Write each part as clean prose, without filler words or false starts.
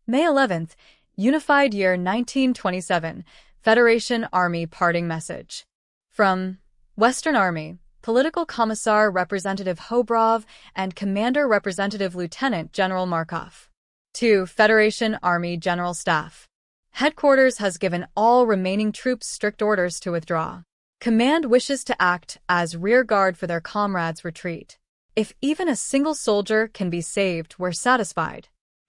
May 11th, Unified Year 1927, Federation Army Parting Message. From Western Army, Political Commissar Representative Hobrov and Commander Representative Lieutenant General Markov. To Federation Army General Staff. Headquarters has given all remaining troops strict orders to withdraw. Command wishes to act as rear guard for their comrades' retreat. If even a single soldier can be saved, we're satisfied.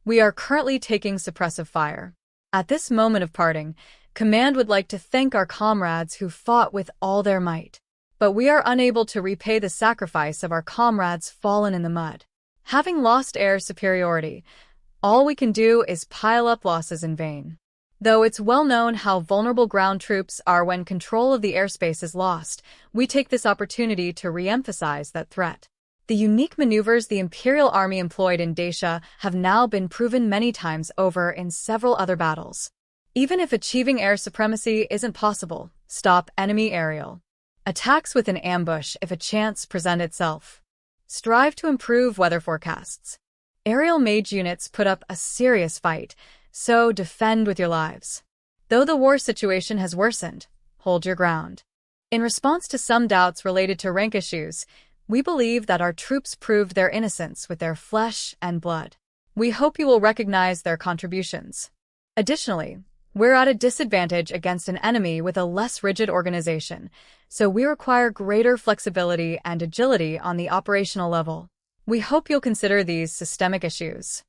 We are currently taking suppressive fire. At this moment of parting, Command would like to thank our comrades who fought with all their might. But we are unable to repay the sacrifice of our comrades fallen in the mud. Having lost air superiority, all we can do is pile up losses in vain. Though it's well known how vulnerable ground troops are when control of the airspace is lost, we take this opportunity to re-emphasize that threat. The unique maneuvers the Imperial Army employed in Dacia have now been proven many times over in several other battles. Even if achieving air supremacy isn't possible, stop enemy aerial attacks with an ambush if a chance presents itself. Strive to improve weather forecasts. Aerial mage units put up a serious fight, so defend with your lives. Though the war situation has worsened, hold your ground. In response to some doubts related to rank issues, we believe that our troops proved their innocence with their flesh and blood. We hope you will recognize their contributions. Additionally, we're at a disadvantage against an enemy with a less rigid organization, so we require greater flexibility and agility on the operational level. We hope you'll consider these systemic issues.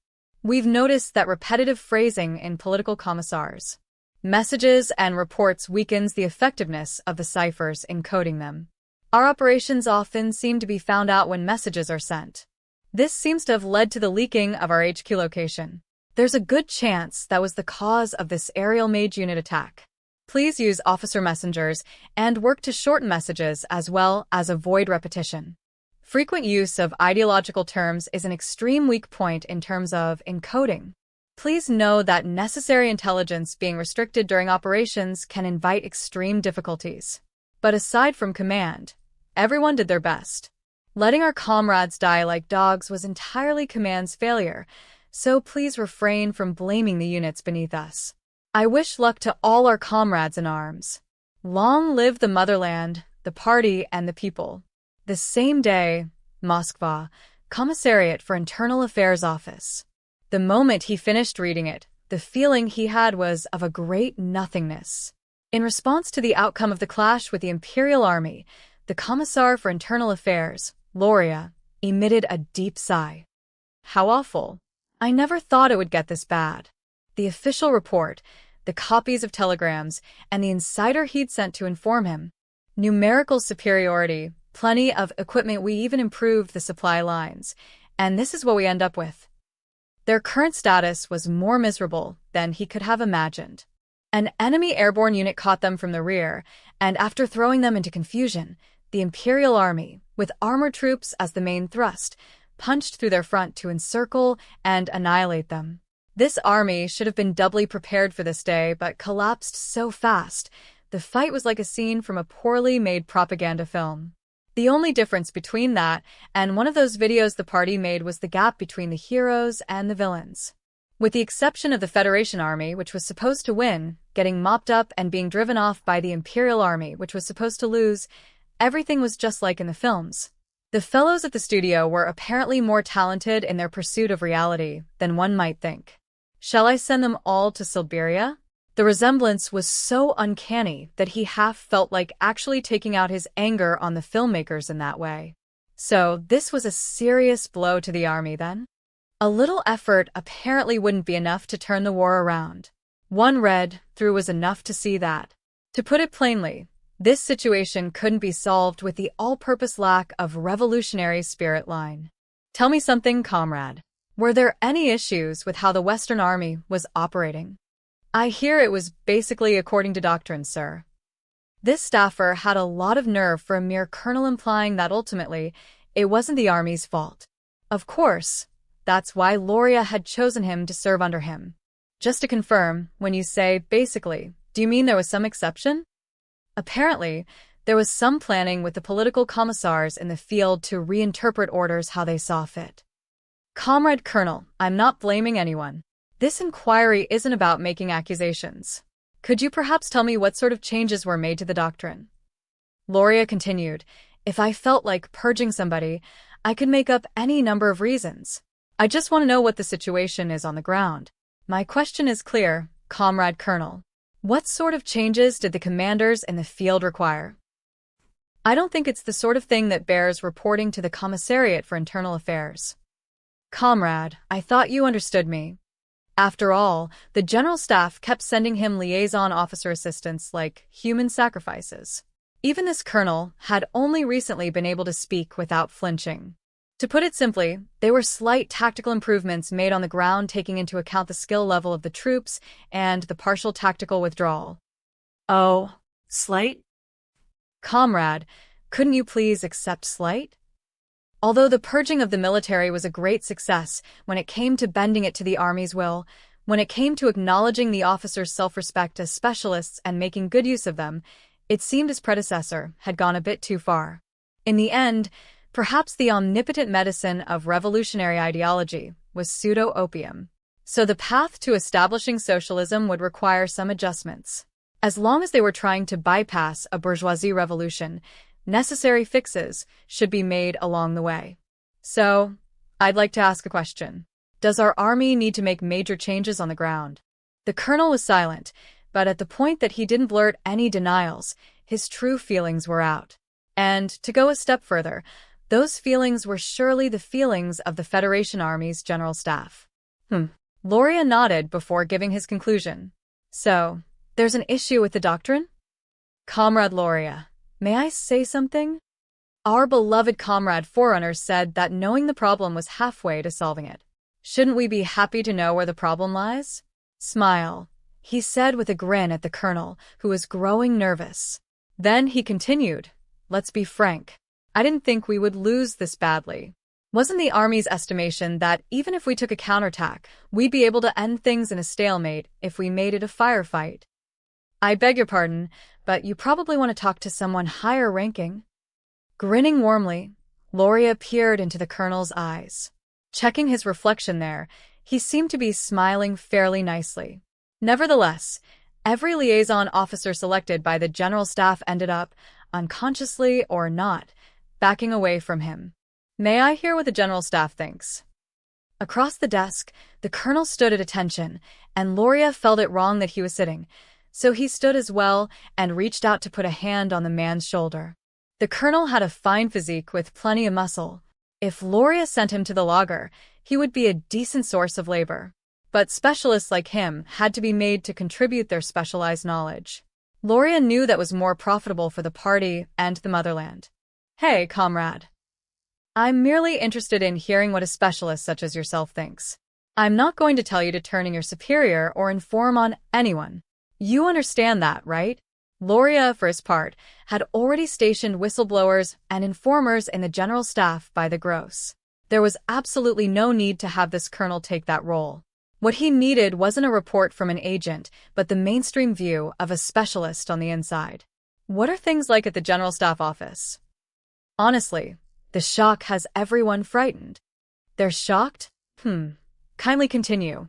We've noticed that repetitive phrasing in political commissars' messages and reports weakens the effectiveness of the ciphers encoding them. Our operations often seem to be found out when messages are sent. This seems to have led to the leaking of our HQ location. There's a good chance that was the cause of this aerial mage unit attack. Please use officer messengers and work to shorten messages as well as avoid repetition. Frequent use of ideological terms is an extreme weak point in terms of encoding. Please know that necessary intelligence being restricted during operations can invite extreme difficulties. But aside from command, everyone did their best. Letting our comrades die like dogs was entirely command's failure, so please refrain from blaming the units beneath us. I wish luck to all our comrades in arms. Long live the motherland, the party, and the people. The same day, MOSKVA, Commissariat for Internal Affairs Office. The moment he finished reading it, the feeling he had was of a great nothingness. In response to the outcome of the clash with the Imperial Army, the Commissar for Internal Affairs, Loria, emitted a deep sigh. How awful. I never thought it would get this bad. The official report, the copies of telegrams, and the insider he'd sent to inform him. Numerical superiority, plenty of equipment, we even improved the supply lines, and this is what we end up with. Their current status was more miserable than he could have imagined. An enemy airborne unit caught them from the rear, and after throwing them into confusion, the Imperial Army, with armored troops as the main thrust, punched through their front to encircle and annihilate them. This army should have been doubly prepared for this day, but collapsed so fast. The fight was like a scene from a poorly made propaganda film. The only difference between that and one of those videos the party made was the gap between the heroes and the villains. With the exception of the Federation Army, which was supposed to win, getting mopped up and being driven off by the Imperial Army, which was supposed to lose, everything was just like in the films. The fellows at the studio were apparently more talented in their pursuit of reality than one might think. Shall I send them all to Siberia? The resemblance was so uncanny that he half felt like actually taking out his anger on the filmmakers in that way. So this was a serious blow to the army then? A little effort apparently wouldn't be enough to turn the war around. One read through was enough to see that. To put it plainly, this situation couldn't be solved with the all-purpose lack of revolutionary spirit line. Tell me something, comrade. Were there any issues with how the Western Army was operating? I hear it was basically according to doctrine, sir. This staffer had a lot of nerve for a mere colonel, implying that ultimately it wasn't the army's fault. Of course, that's why Loria had chosen him to serve under him. Just to confirm, when you say basically, do you mean there was some exception? Apparently, there was some planning with the political commissars in the field to reinterpret orders how they saw fit. Comrade Colonel, I'm not blaming anyone. This inquiry isn't about making accusations. Could you perhaps tell me what sort of changes were made to the doctrine? Loria continued, if I felt like purging somebody, I could make up any number of reasons. I just want to know what the situation is on the ground. My question is clear, Comrade Colonel. What sort of changes did the commanders in the field require? I don't think it's the sort of thing that bears reporting to the Commissariat for Internal Affairs. Comrade, I thought you understood me. After all, the General Staff kept sending him liaison officer assistants like human sacrifices. Even this colonel had only recently been able to speak without flinching. To put it simply, they were slight tactical improvements made on the ground taking into account the skill level of the troops and the partial tactical withdrawal. Oh, slight? Comrade, couldn't you please accept slight? Although the purging of the military was a great success when it came to bending it to the Army's will, when it came to acknowledging the officers' self-respect as specialists and making good use of them, it seemed his predecessor had gone a bit too far. In the end, perhaps the omnipotent medicine of revolutionary ideology was pseudo-opium. So the path to establishing socialism would require some adjustments. As long as they were trying to bypass a bourgeoisie revolution, necessary fixes should be made along the way. So, I'd like to ask a question. Does our army need to make major changes on the ground? The colonel was silent, but at the point that he didn't blurt any denials, his true feelings were out. And, to go a step further, those feelings were surely the feelings of the Federation Army's General Staff. Loria nodded before giving his conclusion. So, there's an issue with the doctrine? Comrade Loria, may I say something? Our beloved Comrade Forerunner said that knowing the problem was halfway to solving it. Shouldn't we be happy to know where the problem lies? Smile, he said with a grin at the colonel, who was growing nervous. Then he continued, let's be frank. I didn't think we would lose this badly. Wasn't the Army's estimation that even if we took a counterattack, we'd be able to end things in a stalemate if we made it a firefight? I beg your pardon, but you probably want to talk to someone higher ranking. Grinning warmly, Loria peered into the colonel's eyes. Checking his reflection there, he seemed to be smiling fairly nicely. Nevertheless, every liaison officer selected by the General Staff ended up, unconsciously or not, backing away from him. May I hear what the General Staff thinks? Across the desk, the colonel stood at attention, and Loria felt it wrong that he was sitting, so he stood as well and reached out to put a hand on the man's shoulder. The colonel had a fine physique with plenty of muscle. If Loria sent him to the lager, he would be a decent source of labor. But specialists like him had to be made to contribute their specialized knowledge. Loria knew that was more profitable for the party and the motherland. Hey, comrade. I'm merely interested in hearing what a specialist such as yourself thinks. I'm not going to tell you to turn in your superior or inform on anyone. You understand that, right? Loria, for his part, had already stationed whistleblowers and informers in the General Staff by the gross. There was absolutely no need to have this colonel take that role. What he needed wasn't a report from an agent, but the mainstream view of a specialist on the inside. What are things like at the General Staff office? Honestly, the shock has everyone frightened. They're shocked? Kindly continue.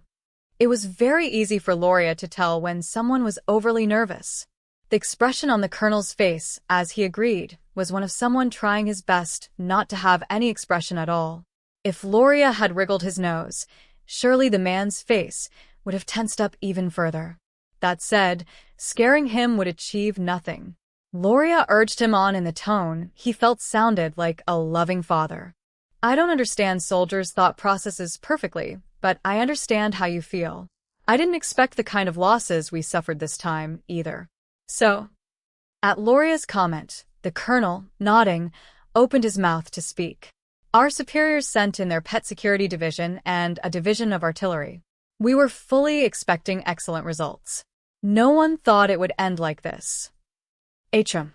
It was very easy for Loria to tell when someone was overly nervous. The expression on the colonel's face, as he agreed, was one of someone trying his best not to have any expression at all. If Loria had wriggled his nose, surely the man's face would have tensed up even further. That said, scaring him would achieve nothing. Loria urged him on in the tone he felt sounded like a loving father. I don't understand soldiers' thought processes perfectly, but I understand how you feel. I didn't expect the kind of losses we suffered this time, either. So, at Loria's comment, the colonel, nodding, opened his mouth to speak. Our superiors sent in their pet security division and a division of artillery. We were fully expecting excellent results. No one thought it would end like this. Atrum.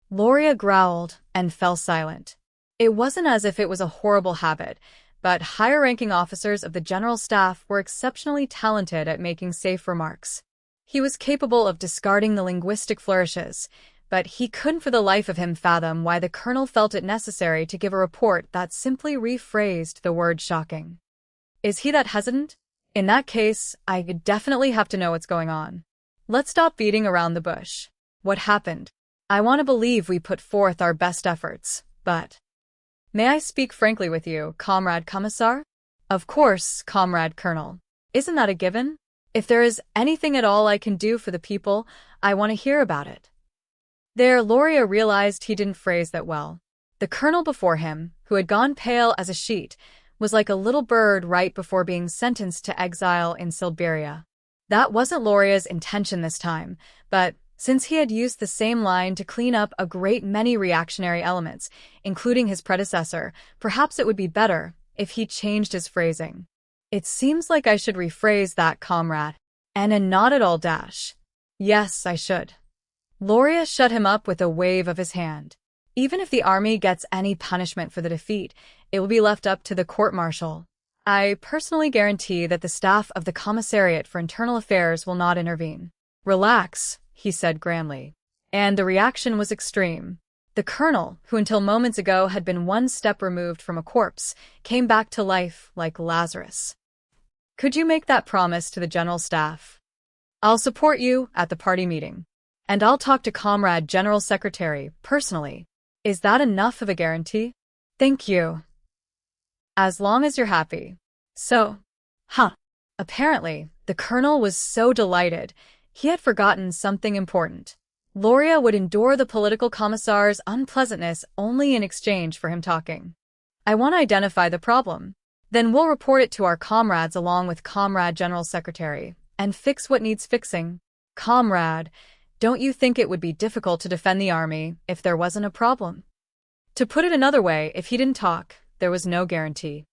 Loria growled and fell silent. It wasn't as if it was a horrible habit, but higher-ranking officers of the General Staff were exceptionally talented at making safe remarks. He was capable of discarding the linguistic flourishes, but he couldn't for the life of him fathom why the colonel felt it necessary to give a report that simply rephrased the word shocking. Is he that hesitant? In that case, I definitely have to know what's going on. Let's stop beating around the bush. What happened? I want to believe we put forth our best efforts, but... May I speak frankly with you, Comrade Commissar? Of course, Comrade Colonel. Isn't that a given? If there is anything at all I can do for the people, I want to hear about it. There, Loria realized he didn't phrase that well. The colonel before him, who had gone pale as a sheet, was like a little bird right before being sentenced to exile in Siberia. That wasn't Loria's intention this time, but since he had used the same line to clean up a great many reactionary elements, including his predecessor, perhaps it would be better if he changed his phrasing. It seems like I should rephrase that, comrade. And a not at all dash. Yes, I should. Loria shut him up with a wave of his hand. Even if the army gets any punishment for the defeat, it will be left up to the court-martial. I personally guarantee that the staff of the Commissariat for Internal Affairs will not intervene. Relax, he said grandly. And the reaction was extreme. The colonel, who until moments ago had been one step removed from a corpse, came back to life like Lazarus. Could you make that promise to the general staff? I'll support you at the party meeting. And I'll talk to Comrade General Secretary personally. Is that enough of a guarantee? Thank you. As long as you're happy. So, Apparently, the colonel was so delighted, he had forgotten something important. Loria would endure the political commissar's unpleasantness only in exchange for him talking. I want to identify the problem. Then we'll report it to our comrades along with Comrade General Secretary, and fix what needs fixing. Comrade, don't you think it would be difficult to defend the army if there wasn't a problem? To put it another way, if he didn't talk, there was no guarantee.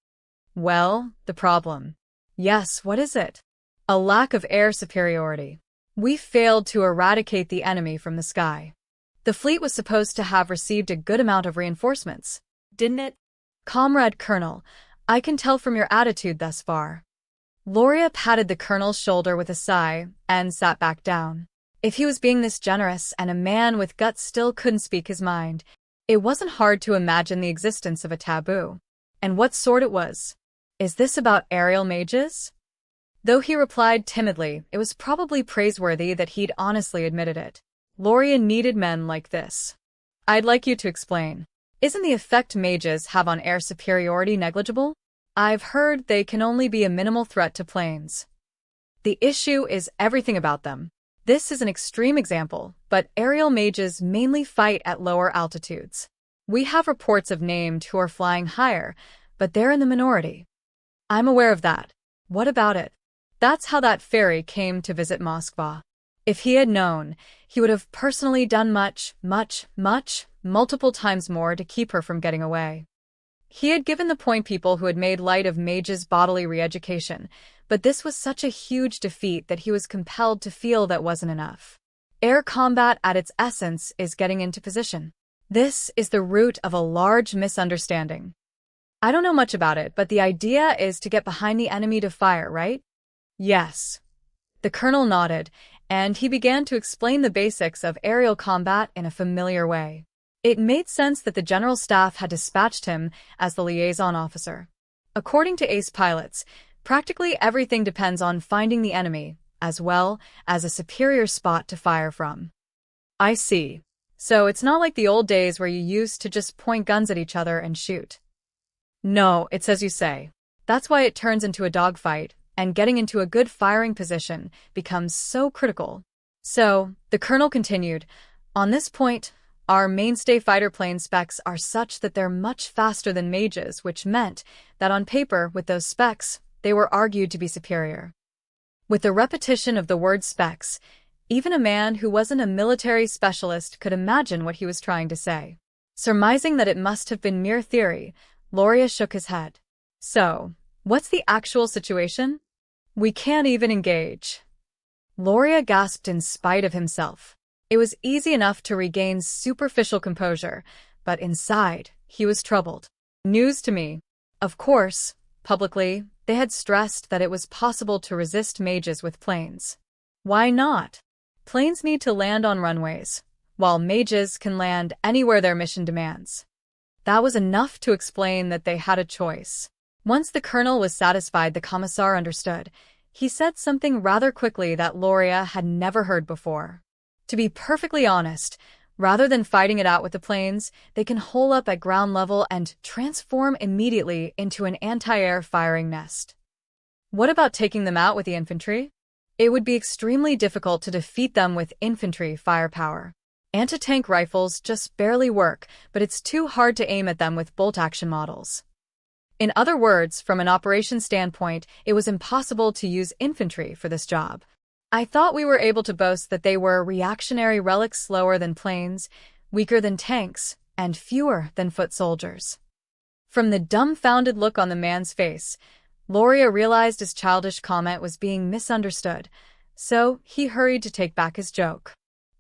Well, the problem. Yes, what is it? A lack of air superiority. We failed to eradicate the enemy from the sky. The fleet was supposed to have received a good amount of reinforcements, didn't it? Comrade Colonel, I can tell from your attitude thus far. Loria patted the colonel's shoulder with a sigh and sat back down. If he was being this generous and a man with guts still couldn't speak his mind, it wasn't hard to imagine the existence of a taboo. And what sort it was. Is this about aerial mages? Though he replied timidly, it was probably praiseworthy that he'd honestly admitted it. Loria needed men like this. I'd like you to explain. Isn't the effect mages have on air superiority negligible? I've heard they can only be a minimal threat to planes. The issue is everything about them. This is an extreme example, but aerial mages mainly fight at lower altitudes. We have reports of named who are flying higher, but they're in the minority. I'm aware of that. What about it? That's how that fairy came to visit MOSKVA. If he had known, he would have personally done much, multiple times more to keep her from getting away. He had given the point people who had made light of mages' bodily re-education, but this was such a huge defeat that he was compelled to feel that wasn't enough. Air combat at its essence is getting into position. This is the root of a large misunderstanding. I don't know much about it, but the idea is to get behind the enemy to fire, right? Yes. The colonel nodded, and he began to explain the basics of aerial combat in a familiar way. It made sense that the general staff had dispatched him as the liaison officer. According to ace pilots, practically everything depends on finding the enemy, as well as a superior spot to fire from. I see. So it's not like the old days where you used to just point guns at each other and shoot. No, it's as you say. That's why it turns into a dogfight, and getting into a good firing position becomes so critical. So, the colonel continued, on this point, our mainstay fighter plane specs are such that they're much faster than mages, which meant that on paper, with those specs, they were argued to be superior. With the repetition of the word specs, even a man who wasn't a military specialist could imagine what he was trying to say. Surmising that it must have been mere theory, Loria shook his head. So, what's the actual situation? We can't even engage. Loria gasped in spite of himself. It was easy enough to regain superficial composure, but inside, he was troubled. News to me. Of course, publicly, they had stressed that it was possible to resist mages with planes. Why not? Planes need to land on runways, while mages can land anywhere their mission demands. That was enough to explain that they had a choice. Once the colonel was satisfied the commissar understood, he said something rather quickly that Loria had never heard before. To be perfectly honest, rather than fighting it out with the planes, they can hole up at ground level and transform immediately into an anti-air firing nest. What about taking them out with the infantry? It would be extremely difficult to defeat them with infantry firepower. Anti-tank rifles just barely work, but it's too hard to aim at them with bolt-action models. In other words, from an operations standpoint, it was impossible to use infantry for this job. I thought we were able to boast that they were reactionary relics, slower than planes, weaker than tanks, and fewer than foot soldiers. From the dumbfounded look on the man's face, Loria realized his childish comment was being misunderstood, so he hurried to take back his joke.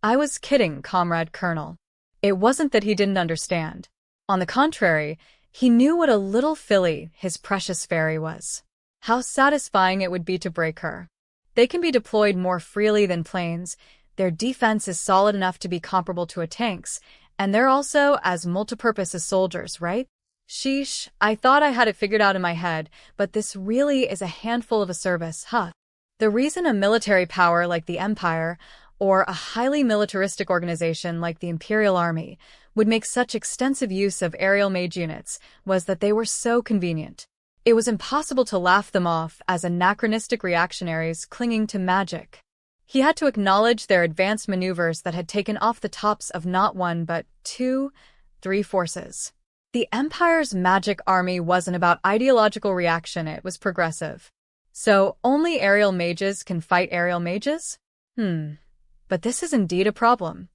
I was kidding, Comrade Colonel. It wasn't that he didn't understand. On the contrary, he knew what a little filly his precious fairy was. How satisfying it would be to break her. They can be deployed more freely than planes, their defense is solid enough to be comparable to a tank's, and they're also as multipurpose as soldiers, right? Sheesh, I thought I had it figured out in my head, but this really is a handful of a service, huh? The reason a military power like the Empire, or a highly militaristic organization like the Imperial Army, would make such extensive use of aerial mage units was that they were so convenient. It was impossible to laugh them off as anachronistic reactionaries clinging to magic. He had to acknowledge their advanced maneuvers that had taken off the tops of not one but two, three forces. The Empire's magic army wasn't about ideological reaction, it was progressive. So only aerial mages can fight aerial mages? But this is indeed a problem.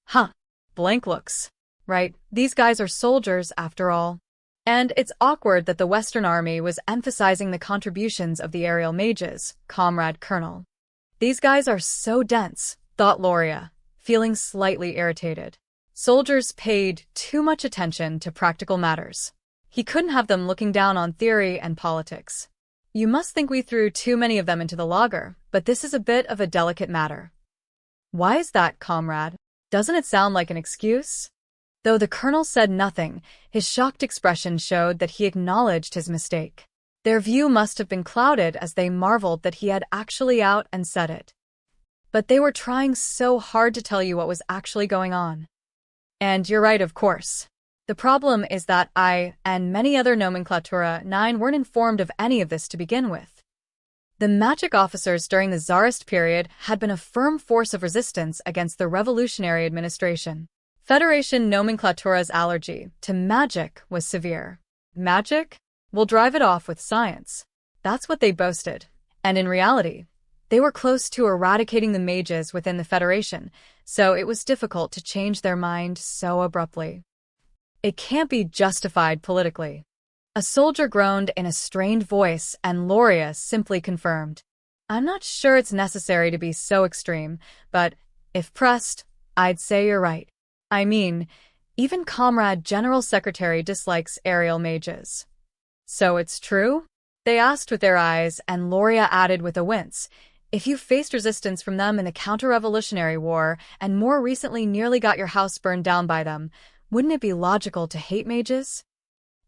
Huh. Blank looks. Right, these guys are soldiers after all. And it's awkward that the Western Army was emphasizing the contributions of the aerial mages, Comrade Colonel. These guys are so dense, thought Loria, feeling slightly irritated. Soldiers paid too much attention to practical matters. He couldn't have them looking down on theory and politics. You must think we threw too many of them into the lager, but this is a bit of a delicate matter. Why is that, comrade? Doesn't it sound like an excuse? Though the colonel said nothing, his shocked expression showed that he acknowledged his mistake. Their view must have been clouded as they marveled that he had actually out and said it. But they were trying so hard to tell you what was actually going on. And you're right, of course. The problem is that I, and many other Nomenklatura 9 weren't informed of any of this to begin with. The magic officers during the Tsarist period had been a firm force of resistance against the revolutionary administration. Federation Nomenklatura's allergy to magic was severe. Magic? We'll drive it off with science. That's what they boasted. And in reality, they were close to eradicating the mages within the Federation, so it was difficult to change their mind so abruptly. It can't be justified politically. A soldier groaned in a strained voice, and Loria simply confirmed. I'm not sure it's necessary to be so extreme, but if pressed, I'd say you're right. I mean, even Comrade General Secretary dislikes aerial mages. So it's true? They asked with their eyes, and Loria added with a wince. If you faced resistance from them in the counter-revolutionary war, and more recently nearly got your house burned down by them, wouldn't it be logical to hate mages?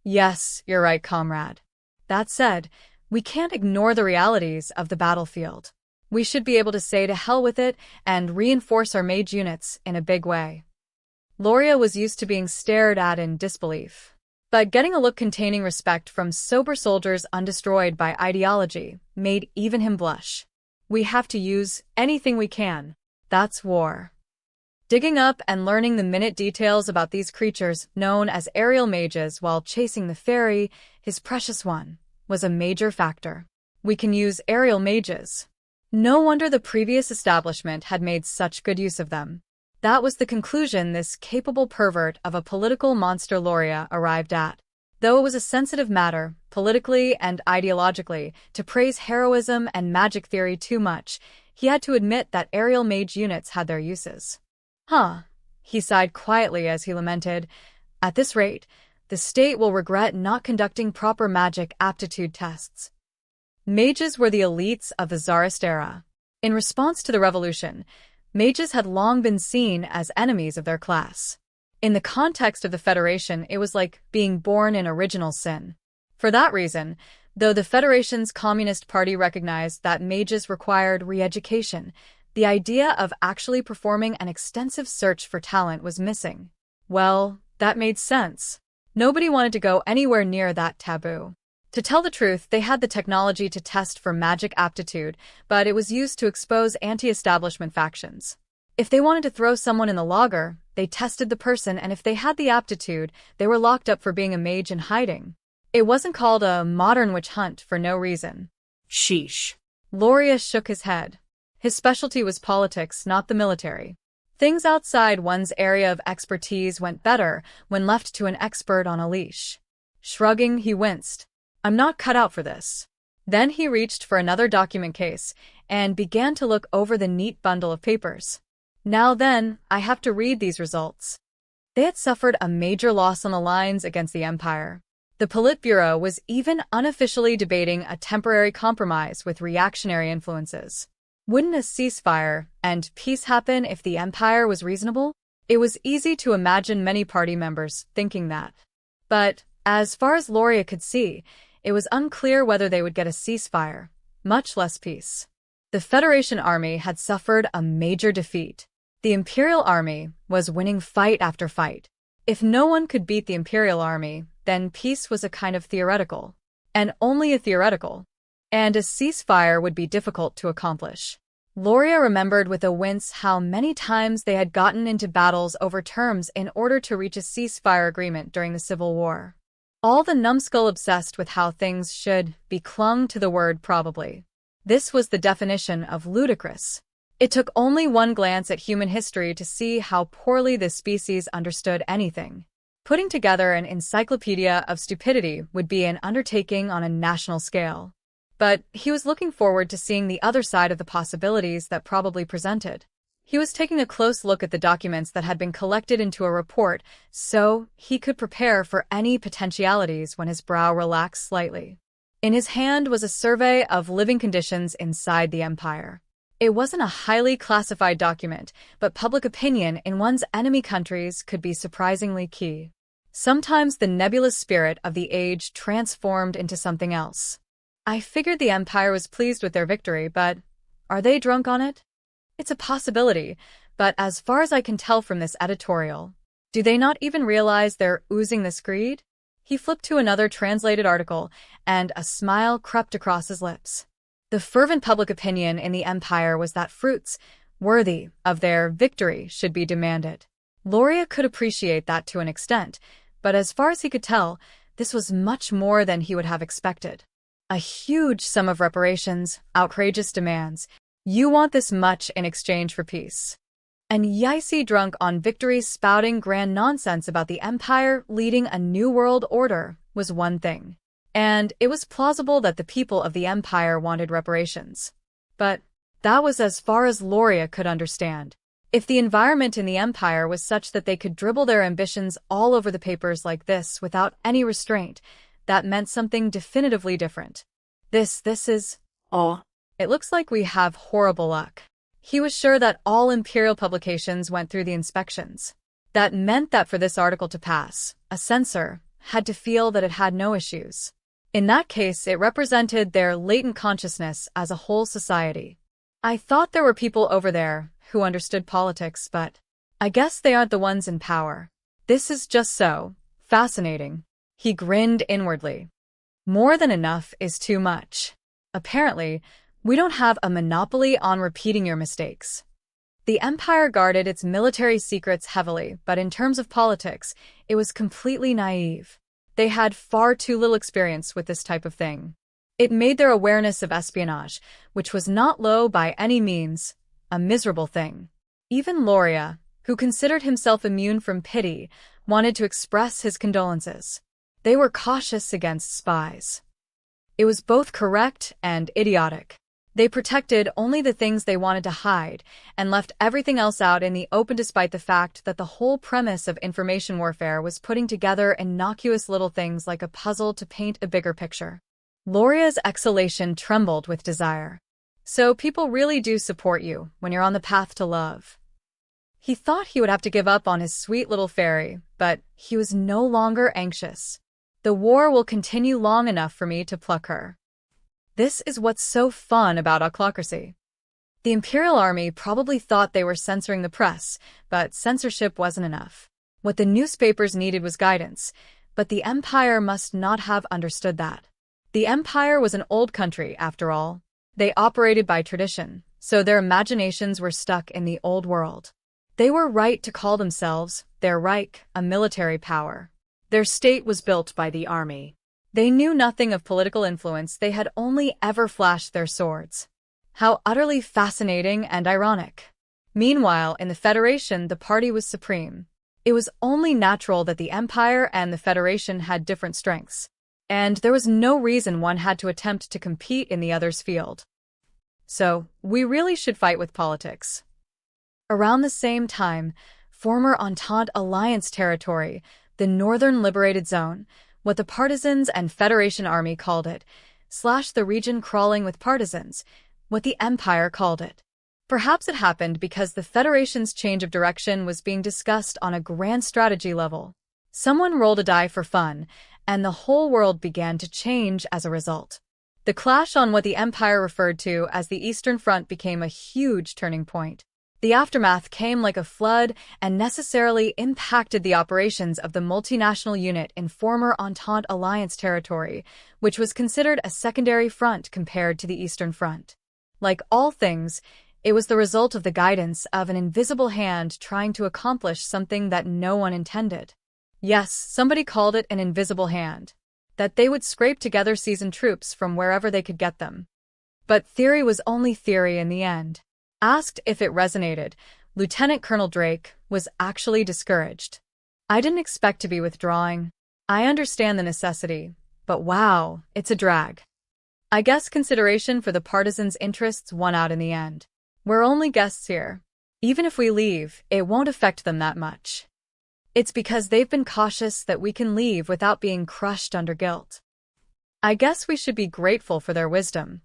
Yes, you're right, comrade. That said, we can't ignore the realities of the battlefield. We should be able to say to hell with it and reinforce our mage units in a big way. Loria was used to being stared at in disbelief. But getting a look containing respect from sober soldiers undestroyed by ideology made even him blush. We have to use anything we can. That's war. Digging up and learning the minute details about these creatures known as aerial mages while chasing the fairy, his precious one, was a major factor. We can use aerial mages. No wonder the previous establishment had made such good use of them. That was the conclusion this capable pervert of a political monster Loria arrived at. Though it was a sensitive matter, politically and ideologically, to praise heroism and magic theory too much, he had to admit that aerial mage units had their uses. He sighed quietly as he lamented, at this rate, the state will regret not conducting proper magic aptitude tests. Mages were the elites of the Tsarist era. In response to the revolution, mages had long been seen as enemies of their class. In the context of the Federation, it was like being born in original sin. For that reason, though the Federation's Communist Party recognized that mages required re-education, the idea of actually performing an extensive search for talent was missing. Well, that made sense. Nobody wanted to go anywhere near that taboo. To tell the truth, they had the technology to test for magic aptitude, but it was used to expose anti-establishment factions. If they wanted to throw someone in the laager, they tested the person, and if they had the aptitude, they were locked up for being a mage in hiding. It wasn't called a modern witch hunt for no reason. Sheesh. Loria shook his head. His specialty was politics, not the military. Things outside one's area of expertise went better when left to an expert on a leash. Shrugging, he winced. I'm not cut out for this. Then he reached for another document case and began to look over the neat bundle of papers. Now then, I have to read these results. They had suffered a major loss on the lines against the Empire. The Politburo was even unofficially debating a temporary compromise with reactionary influences. Wouldn't a ceasefire and peace happen if the Empire was reasonable? It was easy to imagine many party members thinking that. But, as far as Loria could see, it was unclear whether they would get a ceasefire, much less peace. The Federation Army had suffered a major defeat. The Imperial Army was winning fight after fight. If no one could beat the Imperial Army, then peace was a kind of theoretical, and only a theoretical, and a ceasefire would be difficult to accomplish. Loria remembered with a wince how many times they had gotten into battles over terms in order to reach a ceasefire agreement during the Civil War. All the numbskull obsessed with how things should be clung to the word probably. This was the definition of ludicrous. It took only one glance at human history to see how poorly this species understood anything. Putting together an encyclopedia of stupidity would be an undertaking on a national scale. But he was looking forward to seeing the other side of the possibilities that probably presented. He was taking a close look at the documents that had been collected into a report so he could prepare for any potentialities when his brow relaxed slightly. In his hand was a survey of living conditions inside the Empire. It wasn't a highly classified document, but public opinion in one's enemy countries could be surprisingly key. Sometimes the nebulous spirit of the age transformed into something else. I figured the Empire was pleased with their victory, but are they drunk on it? It's a possibility, but as far as I can tell from this editorial, do they not even realize they're oozing this greed? He flipped to another translated article, and a smile crept across his lips. The fervent public opinion in the Empire was that fruits worthy of their victory should be demanded. Loria could appreciate that to an extent, but as far as he could tell, this was much more than he would have expected. A huge sum of reparations, outrageous demands. You want this much in exchange for peace. And Yaisi drunk on victory spouting grand nonsense about the Empire leading a new world order was one thing. And it was plausible that the people of the Empire wanted reparations. But that was as far as Loria could understand. If the environment in the Empire was such that they could dribble their ambitions all over the papers like this without any restraint, that meant something definitively different. This is... Oh. It looks like we have horrible luck. He was sure that all Imperial publications went through the inspections. That meant that for this article to pass, a censor had to feel that it had no issues. In that case, it represented their latent consciousness as a whole society. I thought there were people over there who understood politics, but I guess they aren't the ones in power. This is just so fascinating. He grinned inwardly. More than enough is too much. Apparently, we don't have a monopoly on repeating your mistakes. The Empire guarded its military secrets heavily, but in terms of politics, it was completely naive. They had far too little experience with this type of thing. It made their awareness of espionage, which was not low by any means, a miserable thing. Even Loria, who considered himself immune from pity, wanted to express his condolences. They were cautious against spies. It was both correct and idiotic. They protected only the things they wanted to hide and left everything else out in the open despite the fact that the whole premise of information warfare was putting together innocuous little things like a puzzle to paint a bigger picture. Loria's exhalation trembled with desire. So people really do support you when you're on the path to love. He thought he would have to give up on his sweet little fairy, but he was no longer anxious. The war will continue long enough for me to pluck her. This is what's so fun about autocracy. The Imperial Army probably thought they were censoring the press, but censorship wasn't enough. What the newspapers needed was guidance, but the Empire must not have understood that. The Empire was an old country, after all. They operated by tradition, so their imaginations were stuck in the old world. They were right to call themselves, their Reich, a military power. Their state was built by the army. They knew nothing of political influence, they had only ever flashed their swords. How utterly fascinating and ironic. Meanwhile, in the Federation, the party was supreme. It was only natural that the Empire and the Federation had different strengths, and there was no reason one had to attempt to compete in the other's field. So, we really should fight with politics. Around the same time, former Entente Alliance territory, the Northern Liberated Zone, what the Partisans and Federation Army called it, / the region crawling with partisans, what the Empire called it. Perhaps it happened because the Federation's change of direction was being discussed on a grand strategy level. Someone rolled a die for fun, and the whole world began to change as a result. The clash on what the Empire referred to as the Eastern Front became a huge turning point. The aftermath came like a flood and necessarily impacted the operations of the multinational unit in former Entente Alliance territory, which was considered a secondary front compared to the Eastern Front. Like all things, it was the result of the guidance of an invisible hand trying to accomplish something that no one intended. Yes, somebody called it an invisible hand. That they would scrape together seasoned troops from wherever they could get them. But theory was only theory in the end. Asked if it resonated, Lieutenant Colonel Drake was actually discouraged. I didn't expect to be withdrawing. I understand the necessity, but wow, it's a drag. I guess consideration for the partisans' interests won out in the end. We're only guests here. Even if we leave, it won't affect them that much. It's because they've been cautious that we can leave without being crushed under guilt. I guess we should be grateful for their wisdom.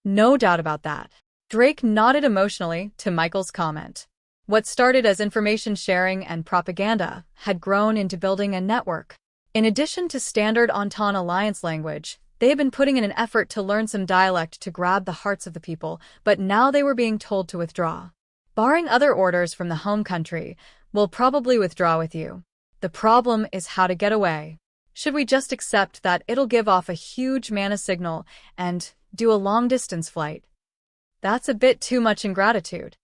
No doubt about that. Drake nodded emotionally to Michael's comment. What started as information sharing and propaganda had grown into building a network. In addition to standard Entente Alliance language, they had been putting in an effort to learn some dialect to grab the hearts of the people, but now they were being told to withdraw. Barring other orders from the home country, we'll probably withdraw with you. The problem is how to get away. Should we just accept that it'll give off a huge mana signal and do a long-distance flight? That's a bit too much ingratitude.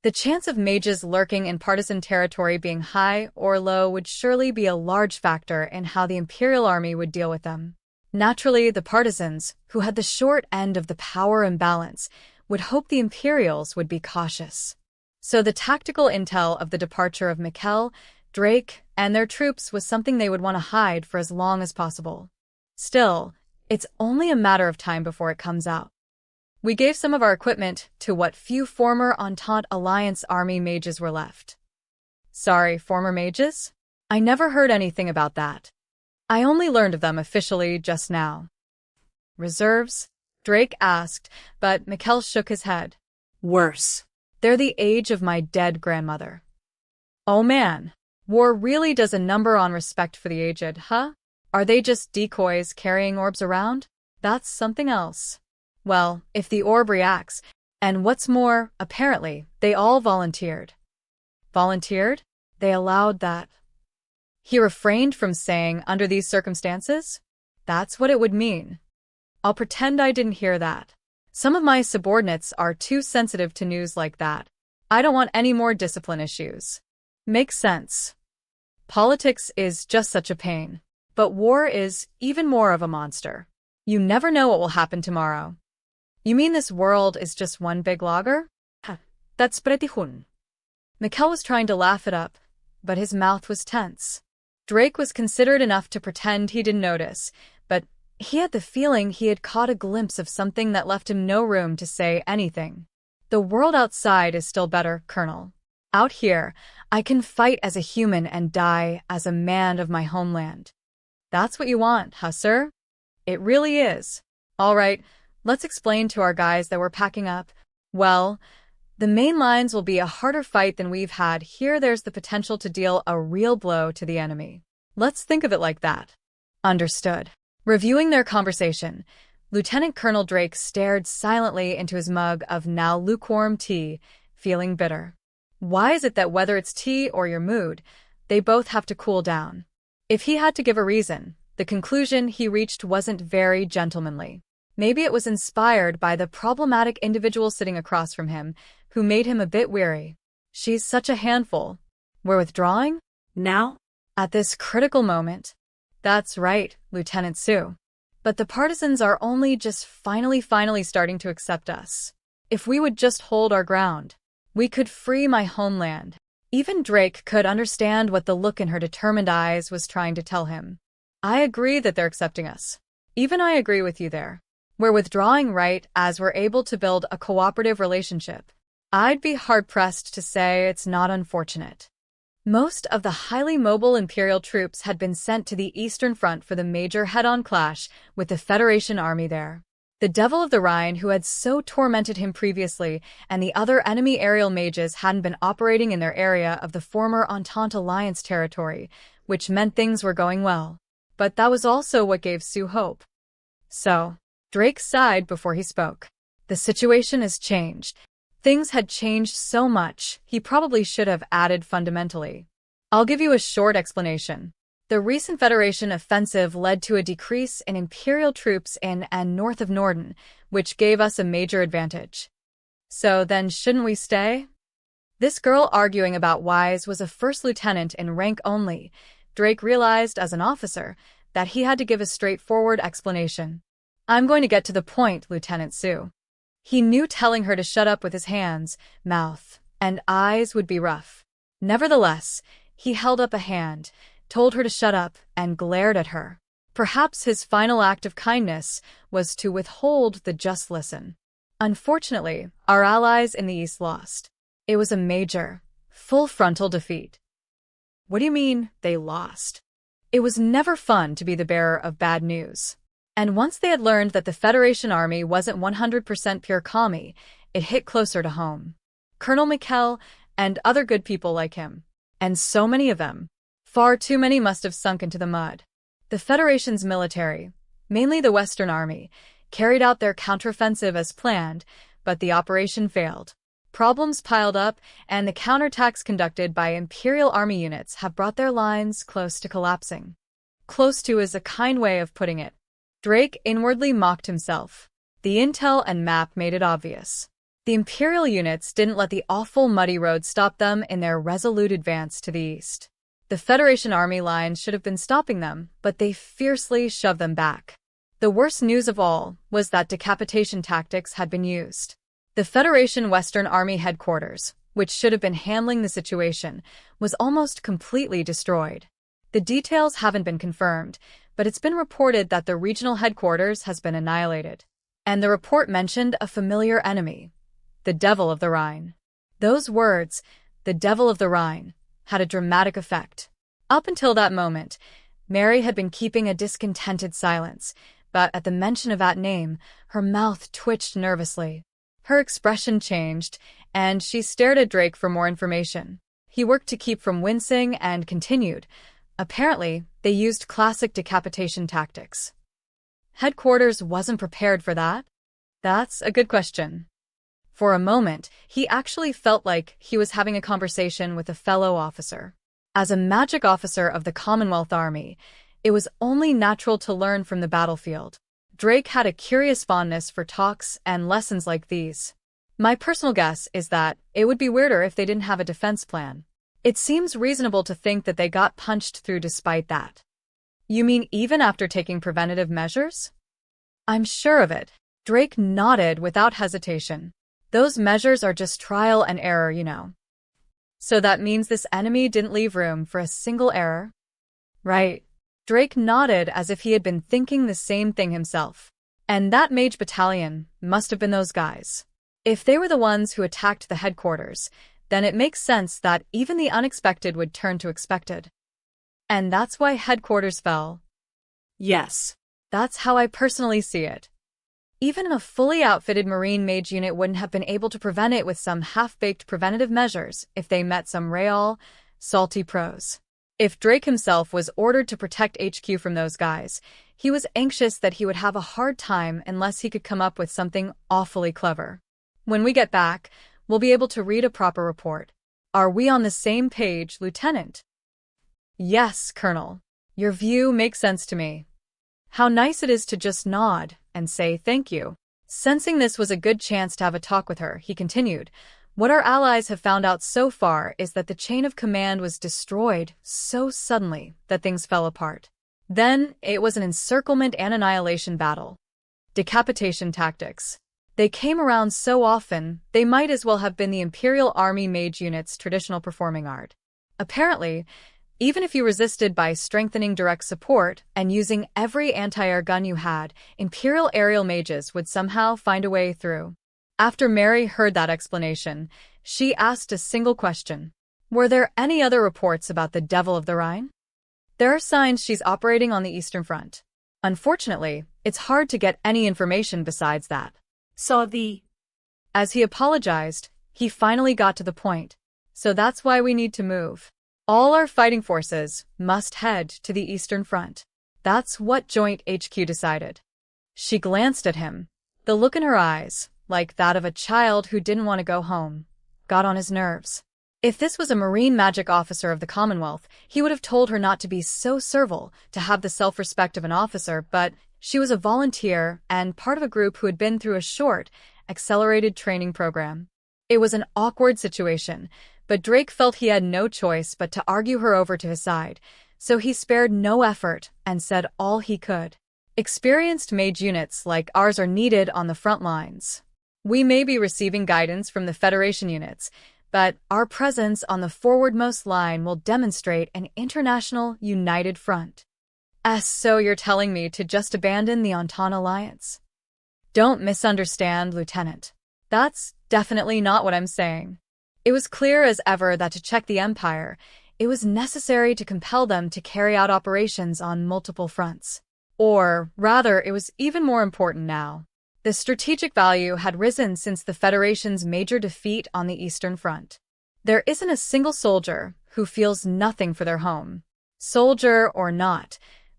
The chance of mages lurking in partisan territory being high or low would surely be a large factor in how the Imperial Army would deal with them. Naturally, the partisans, who had the short end of the power imbalance, would hope the Imperials would be cautious. So the tactical intel of the departure of Mikkel, Drake, and their troops was something they would want to hide for as long as possible. Still, it's only a matter of time before it comes out. We gave some of our equipment to what few former Entente Alliance Army mages were left. Sorry, former mages? I never heard anything about that. I only learned of them officially just now. Reserves? Drake asked, but Mikkel shook his head. Worse. They're the age of my dead grandmother. Oh man, war really does a number on respect for the aged, huh? Are they just decoys carrying orbs around? That's something else. Well, if the orb reacts, and what's more, apparently, they all volunteered. Volunteered? They allowed that. He refrained from saying, under these circumstances? That's what it would mean. I'll pretend I didn't hear that. Some of my subordinates are too sensitive to news like that. I don't want any more discipline issues. Makes sense. Politics is just such a pain. But war is even more of a monster. You never know what will happen tomorrow. You mean this world is just one big lager? That's pretihun. Mikkel was trying to laugh it up, but his mouth was tense. Drake was considerate enough to pretend he didn't notice, but he had the feeling he had caught a glimpse of something that left him no room to say anything. The world outside is still better, Colonel. Out here, I can fight as a human and die as a man of my homeland. That's what you want, huh, sir? It really is. All right, let's explain to our guys that we're packing up. Well, the main lines will be a harder fight than we've had here. There's the potential to deal a real blow to the enemy. Let's think of it like that. Understood. Reviewing their conversation, Lieutenant Colonel Drake stared silently into his mug of now lukewarm tea, feeling bitter. Why is it that whether it's tea or your mood, they both have to cool down? If he had to give a reason, the conclusion he reached wasn't very gentlemanly. Maybe it was inspired by the problematic individual sitting across from him, who made him a bit weary. She's such a handful. We're withdrawing? Now? At this critical moment. That's right, Lieutenant Sue. But the partisans are only just finally starting to accept us. If we would just hold our ground, we could free my homeland. Even Drake could understand what the look in her determined eyes was trying to tell him. I agree that they're accepting us. Even I agree with you there. We're withdrawing right as we're able to build a cooperative relationship. I'd be hard-pressed to say it's not unfortunate. Most of the highly mobile Imperial troops had been sent to the Eastern Front for the major head-on clash with the Federation army there. The Devil of the Rhine, who had so tormented him previously, and the other enemy aerial mages hadn't been operating in their area of the former Entente Alliance territory, which meant things were going well. But that was also what gave Sue hope. So, Drake sighed before he spoke. The situation has changed. Things had changed so much, he probably should have added fundamentally. I'll give you a short explanation. The recent Federation offensive led to a decrease in Imperial troops in and north of Norden, which gave us a major advantage. So then shouldn't we stay? This girl arguing about whys was a first lieutenant in rank only. Drake realized as an officer that he had to give a straightforward explanation. I'm going to get to the point, Lieutenant Sue. He knew telling her to shut up with his hands, mouth, and eyes would be rough. Nevertheless, he held up a hand, told her to shut up, and glared at her. Perhaps his final act of kindness was to withhold the just listen. Unfortunately, our allies in the East lost. It was a major, full-frontal defeat. What do you mean, they lost? It was never fun to be the bearer of bad news. And once they had learned that the Federation army wasn't 100% pure commie, it hit closer to home. Colonel Mikkel and other good people like him. And so many of them. Far too many must have sunk into the mud. The Federation's military, mainly the Western Army, carried out their counteroffensive as planned, but the operation failed. Problems piled up, and the counterattacks conducted by Imperial Army units have brought their lines close to collapsing. Close to is a kind way of putting it. Drake inwardly mocked himself. The intel and map made it obvious. The Imperial units didn't let the awful muddy road stop them in their resolute advance to the east. The Federation army lines should have been stopping them, but they fiercely shoved them back. The worst news of all was that decapitation tactics had been used. The Federation Western Army headquarters, which should have been handling the situation, was almost completely destroyed. The details haven't been confirmed, but it's been reported that the regional headquarters has been annihilated. And the report mentioned a familiar enemy, the Devil of the Rhine. Those words, the Devil of the Rhine, had a dramatic effect. Up until that moment, Mary had been keeping a discontented silence, but at the mention of that name, her mouth twitched nervously. Her expression changed, and she stared at Drake for more information. He worked to keep from wincing and continued. Apparently, they used classic decapitation tactics. Headquarters wasn't prepared for that? That's a good question. For a moment, he actually felt like he was having a conversation with a fellow officer. As a magic officer of the Commonwealth Army, it was only natural to learn from the battlefield. Drake had a curious fondness for talks and lessons like these. My personal guess is that it would be weirder if they didn't have a defense plan. It seems reasonable to think that they got punched through despite that. You mean even after taking preventative measures? I'm sure of it. Drake nodded without hesitation. Those measures are just trial and error, you know. So that means this enemy didn't leave room for a single error? Right. Drake nodded as if he had been thinking the same thing himself. And that mage battalion must have been those guys. If they were the ones who attacked the headquarters, then it makes sense that even the unexpected would turn to expected. And that's why headquarters fell. Yes, that's how I personally see it. Even a fully outfitted Marine mage unit wouldn't have been able to prevent it with some half-baked preventative measures if they met some real, salty pros. If Drake himself was ordered to protect HQ from those guys, he was anxious that he would have a hard time unless he could come up with something awfully clever. When we get back, we'll be able to read a proper report. Are we on the same page, Lieutenant? Yes, Colonel. Your view makes sense to me. How nice it is to just nod and say thank you. Sensing this was a good chance to have a talk with her, he continued, what our allies have found out so far is that the chain of command was destroyed so suddenly that things fell apart. Then, it was an encirclement and annihilation battle. Decapitation tactics. They came around so often, they might as well have been the Imperial Army mage unit's traditional performing art. Apparently, even if you resisted by strengthening direct support and using every anti-air gun you had, Imperial aerial mages would somehow find a way through. After Mary heard that explanation, she asked a single question. Were there any other reports about the Devil of the Rhine? There are signs she's operating on the Eastern Front. Unfortunately, it's hard to get any information besides that. As he apologized, he finally got to the point. So that's why we need to move. All our fighting forces must head to the Eastern Front. That's what Joint HQ decided. She glanced at him. The look in her eyes, like that of a child who didn't want to go home, got on his nerves. If this was a marine magic officer of the Commonwealth, he would have told her not to be so servile, to have the self-respect of an officer, but she was a volunteer and part of a group who had been through a short, accelerated training program. It was an awkward situation, but Drake felt he had no choice but to argue her over to his side, so he spared no effort and said all he could. Experienced mage units like ours are needed on the front lines. We may be receiving guidance from the Federation units, but our presence on the forwardmost line will demonstrate an international united front. So you're telling me to just abandon the Entente alliance? Don't misunderstand, Lieutenant. That's definitely not what I'm saying. It was clear as ever that to check the Empire, it was necessary to compel them to carry out operations on multiple fronts. Or, rather, it was even more important now. The strategic value had risen since the Federation's major defeat on the Eastern Front. There isn't a single soldier who feels nothing for their home. Soldier or not,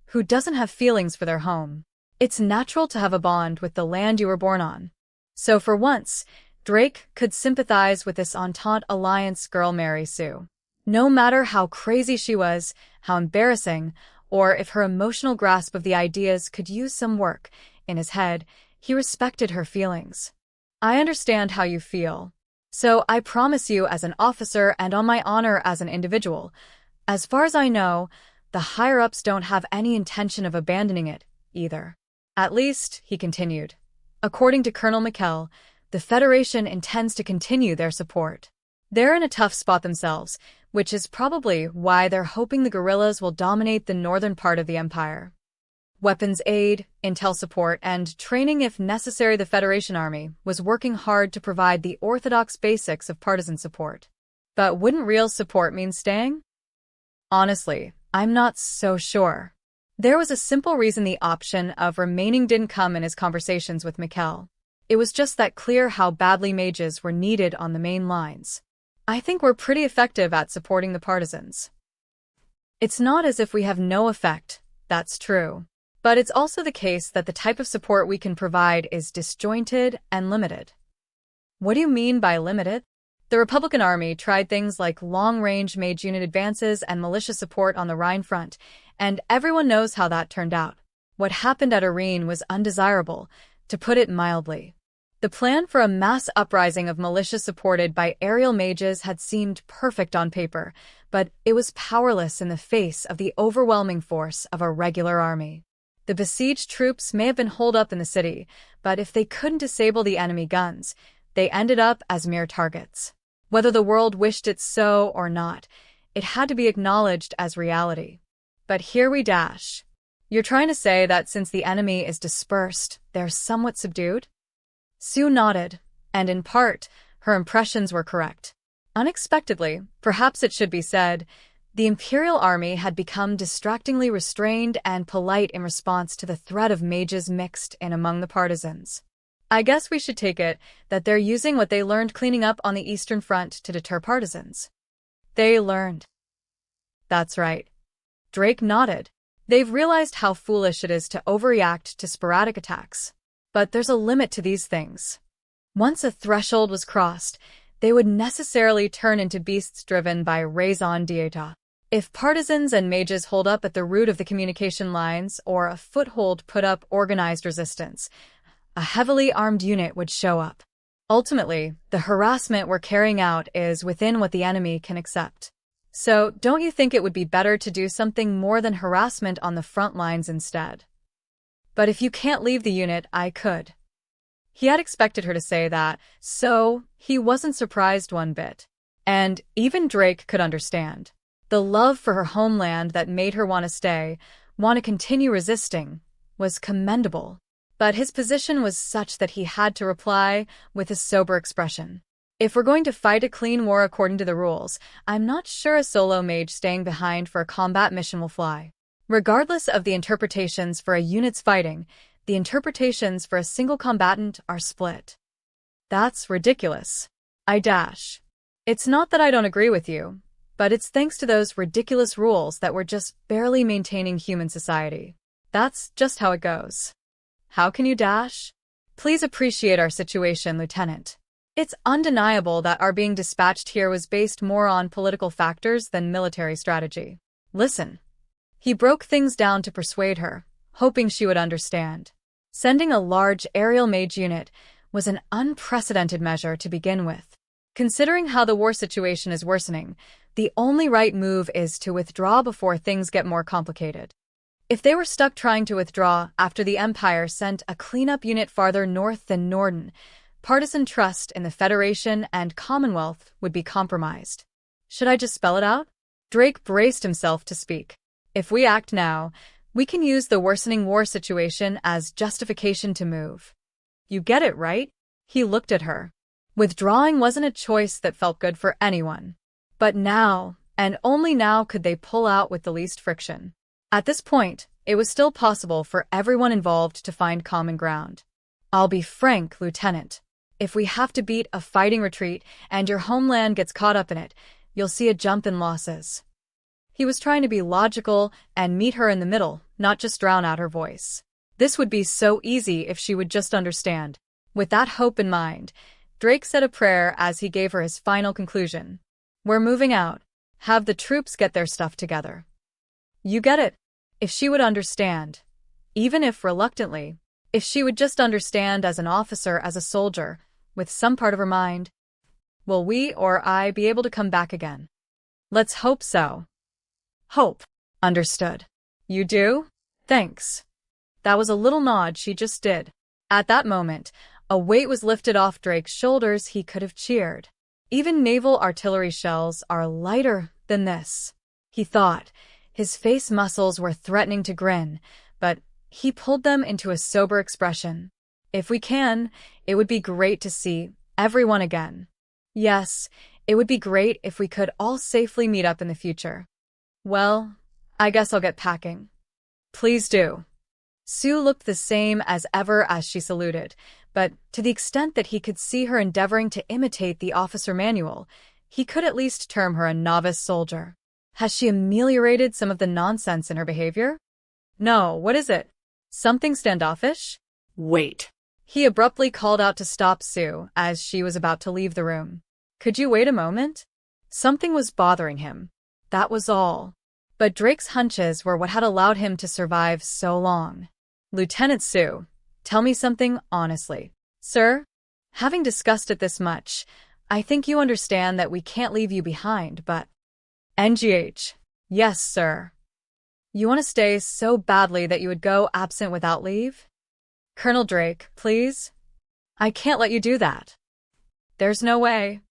who doesn't have feelings for their home. It's natural to have a bond with the land you were born on. So for once, Drake could sympathize with this Entente Alliance girl Mary Sue. No matter how crazy she was, how embarrassing, or if her emotional grasp of the ideas could use some work, in his head, he respected her feelings. I understand how you feel. So I promise you as an officer and on my honor as an individual, as far as I know, the higher-ups don't have any intention of abandoning it, either. At least, he continued, according to Colonel Mikkel, the Federation intends to continue their support. They're in a tough spot themselves, which is probably why they're hoping the guerrillas will dominate the northern part of the Empire. Weapons aid, intel support, and training if necessary. The Federation Army was working hard to provide the orthodox basics of partisan support. But wouldn't real support mean staying? Honestly, I'm not so sure. There was a simple reason the option of remaining didn't come in his conversations with Mikkel. It was just that clear how badly mages were needed on the main lines. I think we're pretty effective at supporting the partisans. It's not as if we have no effect, that's true. But it's also the case that the type of support we can provide is disjointed and limited. What do you mean by limited? The Republican Army tried things like long-range mage unit advances and militia support on the Rhine front, and everyone knows how that turned out. What happened at Arene was undesirable, to put it mildly. The plan for a mass uprising of militia supported by aerial mages had seemed perfect on paper, but it was powerless in the face of the overwhelming force of a regular army. The besieged troops may have been holed up in the city, but if they couldn't disable the enemy guns, they ended up as mere targets. Whether the world wished it so or not, it had to be acknowledged as reality. But here we dash. You're trying to say that since the enemy is dispersed, they're somewhat subdued? Sue nodded, and in part, her impressions were correct. Unexpectedly, perhaps it should be said, the Imperial Army had become distractingly restrained and polite in response to the threat of mages mixed in among the partisans. I guess we should take it that they're using what they learned cleaning up on the Eastern Front to deter partisans. They learned. That's right. Drake nodded. They've realized how foolish it is to overreact to sporadic attacks. But there's a limit to these things. Once a threshold was crossed, they would necessarily turn into beasts driven by raison d'etre. If partisans and mages hold up at the root of the communication lines or a foothold put up organized resistance, a heavily armed unit would show up. Ultimately, the harassment we're carrying out is within what the enemy can accept. So, don't you think it would be better to do something more than harassment on the front lines instead? But if you can't leave the unit, I could. He had expected her to say that, so he wasn't surprised one bit. And even Drake could understand. The love for her homeland that made her want to continue resisting, was commendable. But his position was such that he had to reply with a sober expression. If we're going to fight a clean war according to the rules, I'm not sure a solo mage staying behind for a combat mission will fly. Regardless of the interpretations for a unit's fighting, the interpretations for a single combatant are split. That's ridiculous. It's not that I don't agree with you, but it's thanks to those ridiculous rules that we're just barely maintaining human society. That's just how it goes. How can you dash? Please appreciate our situation, Lieutenant. It's undeniable that our being dispatched here was based more on political factors than military strategy. Listen. He broke things down to persuade her, hoping she would understand. Sending a large aerial mage unit was an unprecedented measure to begin with. Considering how the war situation is worsening, the only right move is to withdraw before things get more complicated. If they were stuck trying to withdraw after the Empire sent a cleanup unit farther north than Norden, partisan trust in the Federation and Commonwealth would be compromised. Should I just spell it out? Drake braced himself to speak. If we act now, we can use the worsening war situation as justification to move. You get it, right? He looked at her. Withdrawing wasn't a choice that felt good for anyone. But now, and only now, could they pull out with the least friction. At this point, it was still possible for everyone involved to find common ground. I'll be frank, Lieutenant. If we have to beat a fighting retreat and your homeland gets caught up in it, you'll see a jump in losses. He was trying to be logical and meet her in the middle, not just drown out her voice. This would be so easy if she would just understand. With that hope in mind, Drake said a prayer as he gave her his final conclusion. We're moving out. Have the troops get their stuff together. You get it. If she would understand, even if reluctantly, if she would just understand as an officer, as a soldier, with some part of her mind, will we or I be able to come back again? Let's hope so. Hope. Understood. You do? Thanks. That was a little nod she just did. At that moment, a weight was lifted off Drake's shoulders. He could have cheered. Even naval artillery shells are lighter than this, he thought. His face muscles were threatening to grin, but he pulled them into a sober expression. If we can, it would be great to see everyone again. Yes, it would be great if we could all safely meet up in the future. Well, I guess I'll get packing. Please do. Sue looked the same as ever as she saluted, but to the extent that he could see her endeavoring to imitate the officer manual, he could at least term her a novice soldier. Has she ameliorated some of the nonsense in her behavior? No, what is it? Something standoffish? Wait. He abruptly called out to stop Sue as she was about to leave the room. Could you wait a moment? Something was bothering him. That was all. But Drake's hunches were what had allowed him to survive so long. Lieutenant Sue, tell me something honestly. Sir? Having discussed it this much, I think you understand that we can't leave you behind, but… NGH. Yes, sir. You want to stay so badly that you would go absent without leave? Colonel Drake, please? I can't let you do that. There's no way.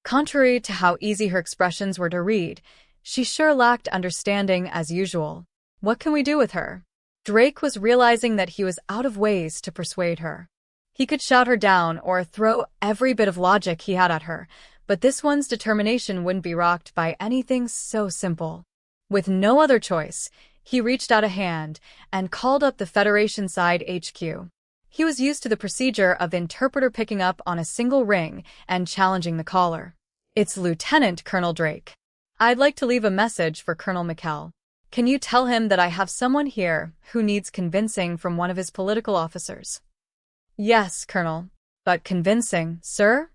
Contrary to how easy her expressions were to read, she sure lacked understanding as usual. What can we do with her? Drake was realizing that he was out of ways to persuade her. He could shout her down or throw every bit of logic he had at her, but this one's determination wouldn't be rocked by anything so simple. With no other choice, he reached out a hand and called up the Federation side HQ. He was used to the procedure of the interpreter picking up on a single ring and challenging the caller. It's Lieutenant Colonel Drake. I'd like to leave a message for Colonel Mikkel. Can you tell him that I have someone here who needs convincing from one of his political officers? Yes, Colonel. But convincing, sir?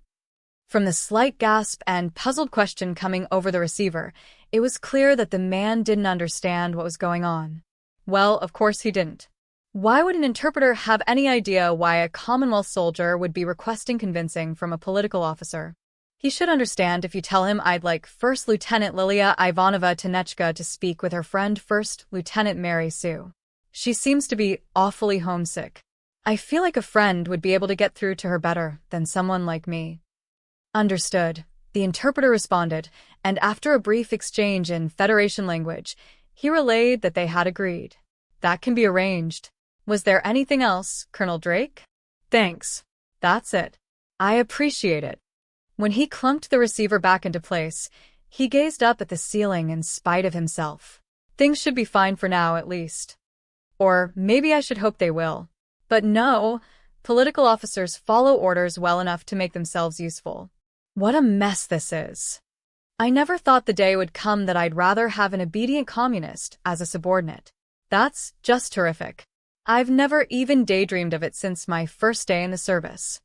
From the slight gasp and puzzled question coming over the receiver, it was clear that the man didn't understand what was going on. Well, of course he didn't. Why would an interpreter have any idea why a Commonwealth soldier would be requesting convincing from a political officer? He should understand if you tell him I'd like First Lieutenant Lilia Ivanova Tanechka to speak with her friend First Lieutenant Mary Sue. She seems to be awfully homesick. I feel like a friend would be able to get through to her better than someone like me. Understood, the interpreter responded, and after a brief exchange in Federation language, he relayed that they had agreed. That can be arranged. Was there anything else, Colonel Drake? Thanks. That's it. I appreciate it. When he clunked the receiver back into place, he gazed up at the ceiling in spite of himself. Things should be fine for now, at least. Or maybe I should hope they will. But no, political officers follow orders well enough to make themselves useful. What a mess this is. I never thought the day would come that I'd rather have an obedient communist as a subordinate. That's just terrific. I've never even daydreamed of it since my first day in the service.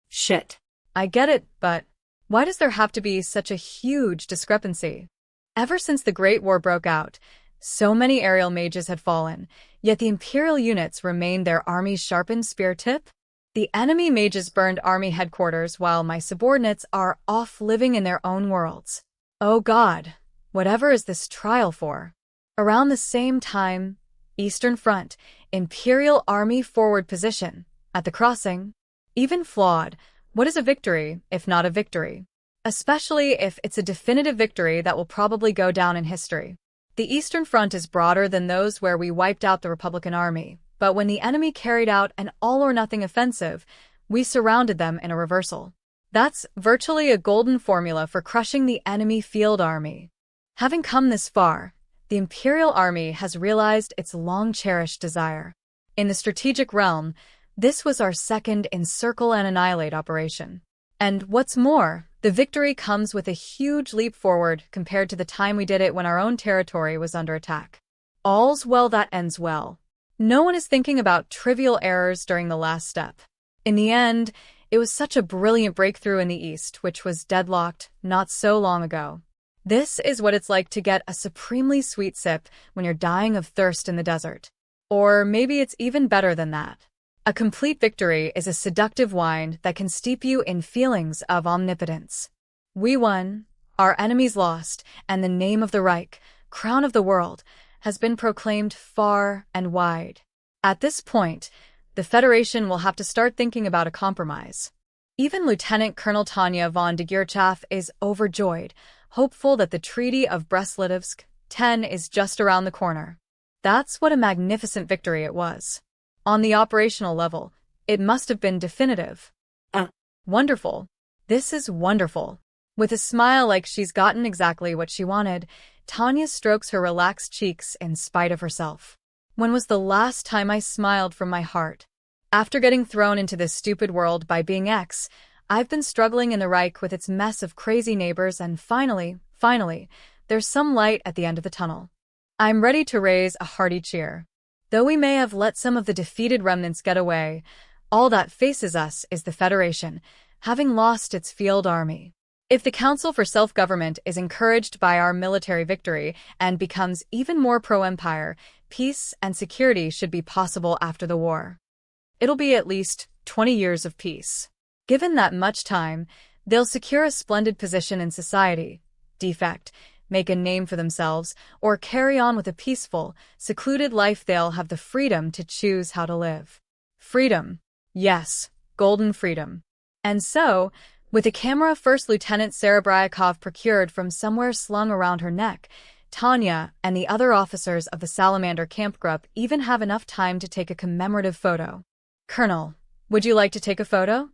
Shit. I get it, but why does there have to be such a huge discrepancy? Ever since the Great War broke out, so many aerial mages had fallen, yet the Imperial units remained their army's sharpened spear tip. The enemy mages burned army headquarters while my subordinates are off living in their own worlds. Oh God, whatever is this trial for? Around the same time, Eastern Front, Imperial Army forward position, at the crossing. Even flawed, what is a victory, if not a victory? Especially if it's a definitive victory that will probably go down in history. The Eastern Front is broader than those where we wiped out the Republican Army, but when the enemy carried out an all-or-nothing offensive, we surrounded them in a reversal. That's virtually a golden formula for crushing the enemy field army. Having come this far, the Imperial Army has realized its long-cherished desire. In the strategic realm, this was our second Encircle and Annihilate operation. And what's more, the victory comes with a huge leap forward compared to the time we did it when our own territory was under attack. All's well that ends well. No one is thinking about trivial errors during the last step. In the end, it was such a brilliant breakthrough in the East, which was deadlocked not so long ago. This is what it's like to get a supremely sweet sip when you're dying of thirst in the desert. Or maybe it's even better than that. A complete victory is a seductive wine that can steep you in feelings of omnipotence. We won, our enemies lost, and the name of the Reich, crown of the world, has been proclaimed far and wide. At this point, the Federation will have to start thinking about a compromise. Even Lieutenant Colonel Tanya von de Geerchaff is overjoyed, hopeful that the Treaty of Brest-Litovsk 10 is just around the corner. That's what a magnificent victory it was. On the operational level, it must have been definitive. Wonderful. This is wonderful. With a smile like she's gotten exactly what she wanted, Tanya strokes her relaxed cheeks in spite of herself. When was the last time I smiled from my heart? After getting thrown into this stupid world by being X, I've been struggling in the Reich with its mess of crazy neighbors, and finally, there's some light at the end of the tunnel. I'm ready to raise a hearty cheer. Though we may have let some of the defeated remnants get away, all that faces us is the Federation, having lost its field army. If the Council for Self-Government is encouraged by our military victory and becomes even more pro-empire, peace and security should be possible after the war. It'll be at least 20 years of peace. Given that much time, they'll secure a splendid position in society, defect, make a name for themselves, or carry on with a peaceful, secluded life. They'll have the freedom to choose how to live. Freedom. Yes, golden freedom. And so, with a camera First Lieutenant Serebryakov procured from somewhere slung around her neck, Tanya and the other officers of the Salamander Camp Group even have enough time to take a commemorative photo. Colonel, would you like to take a photo?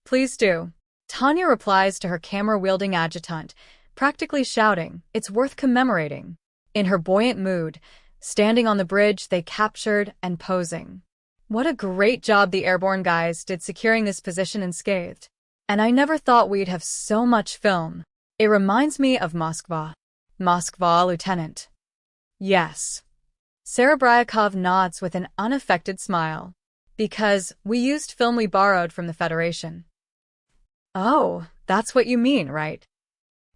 Please do. Tanya replies to her camera-wielding adjutant, practically shouting, it's worth commemorating. In her buoyant mood, standing on the bridge they captured and posing. What a great job the airborne guys did securing this position unscathed. And I never thought we'd have so much film. It reminds me of MOSKVA. MOSKVA, Lieutenant. Yes. Serebryakov nods with an unaffected smile. Because we used film we borrowed from the Federation. Oh, that's what you mean, right?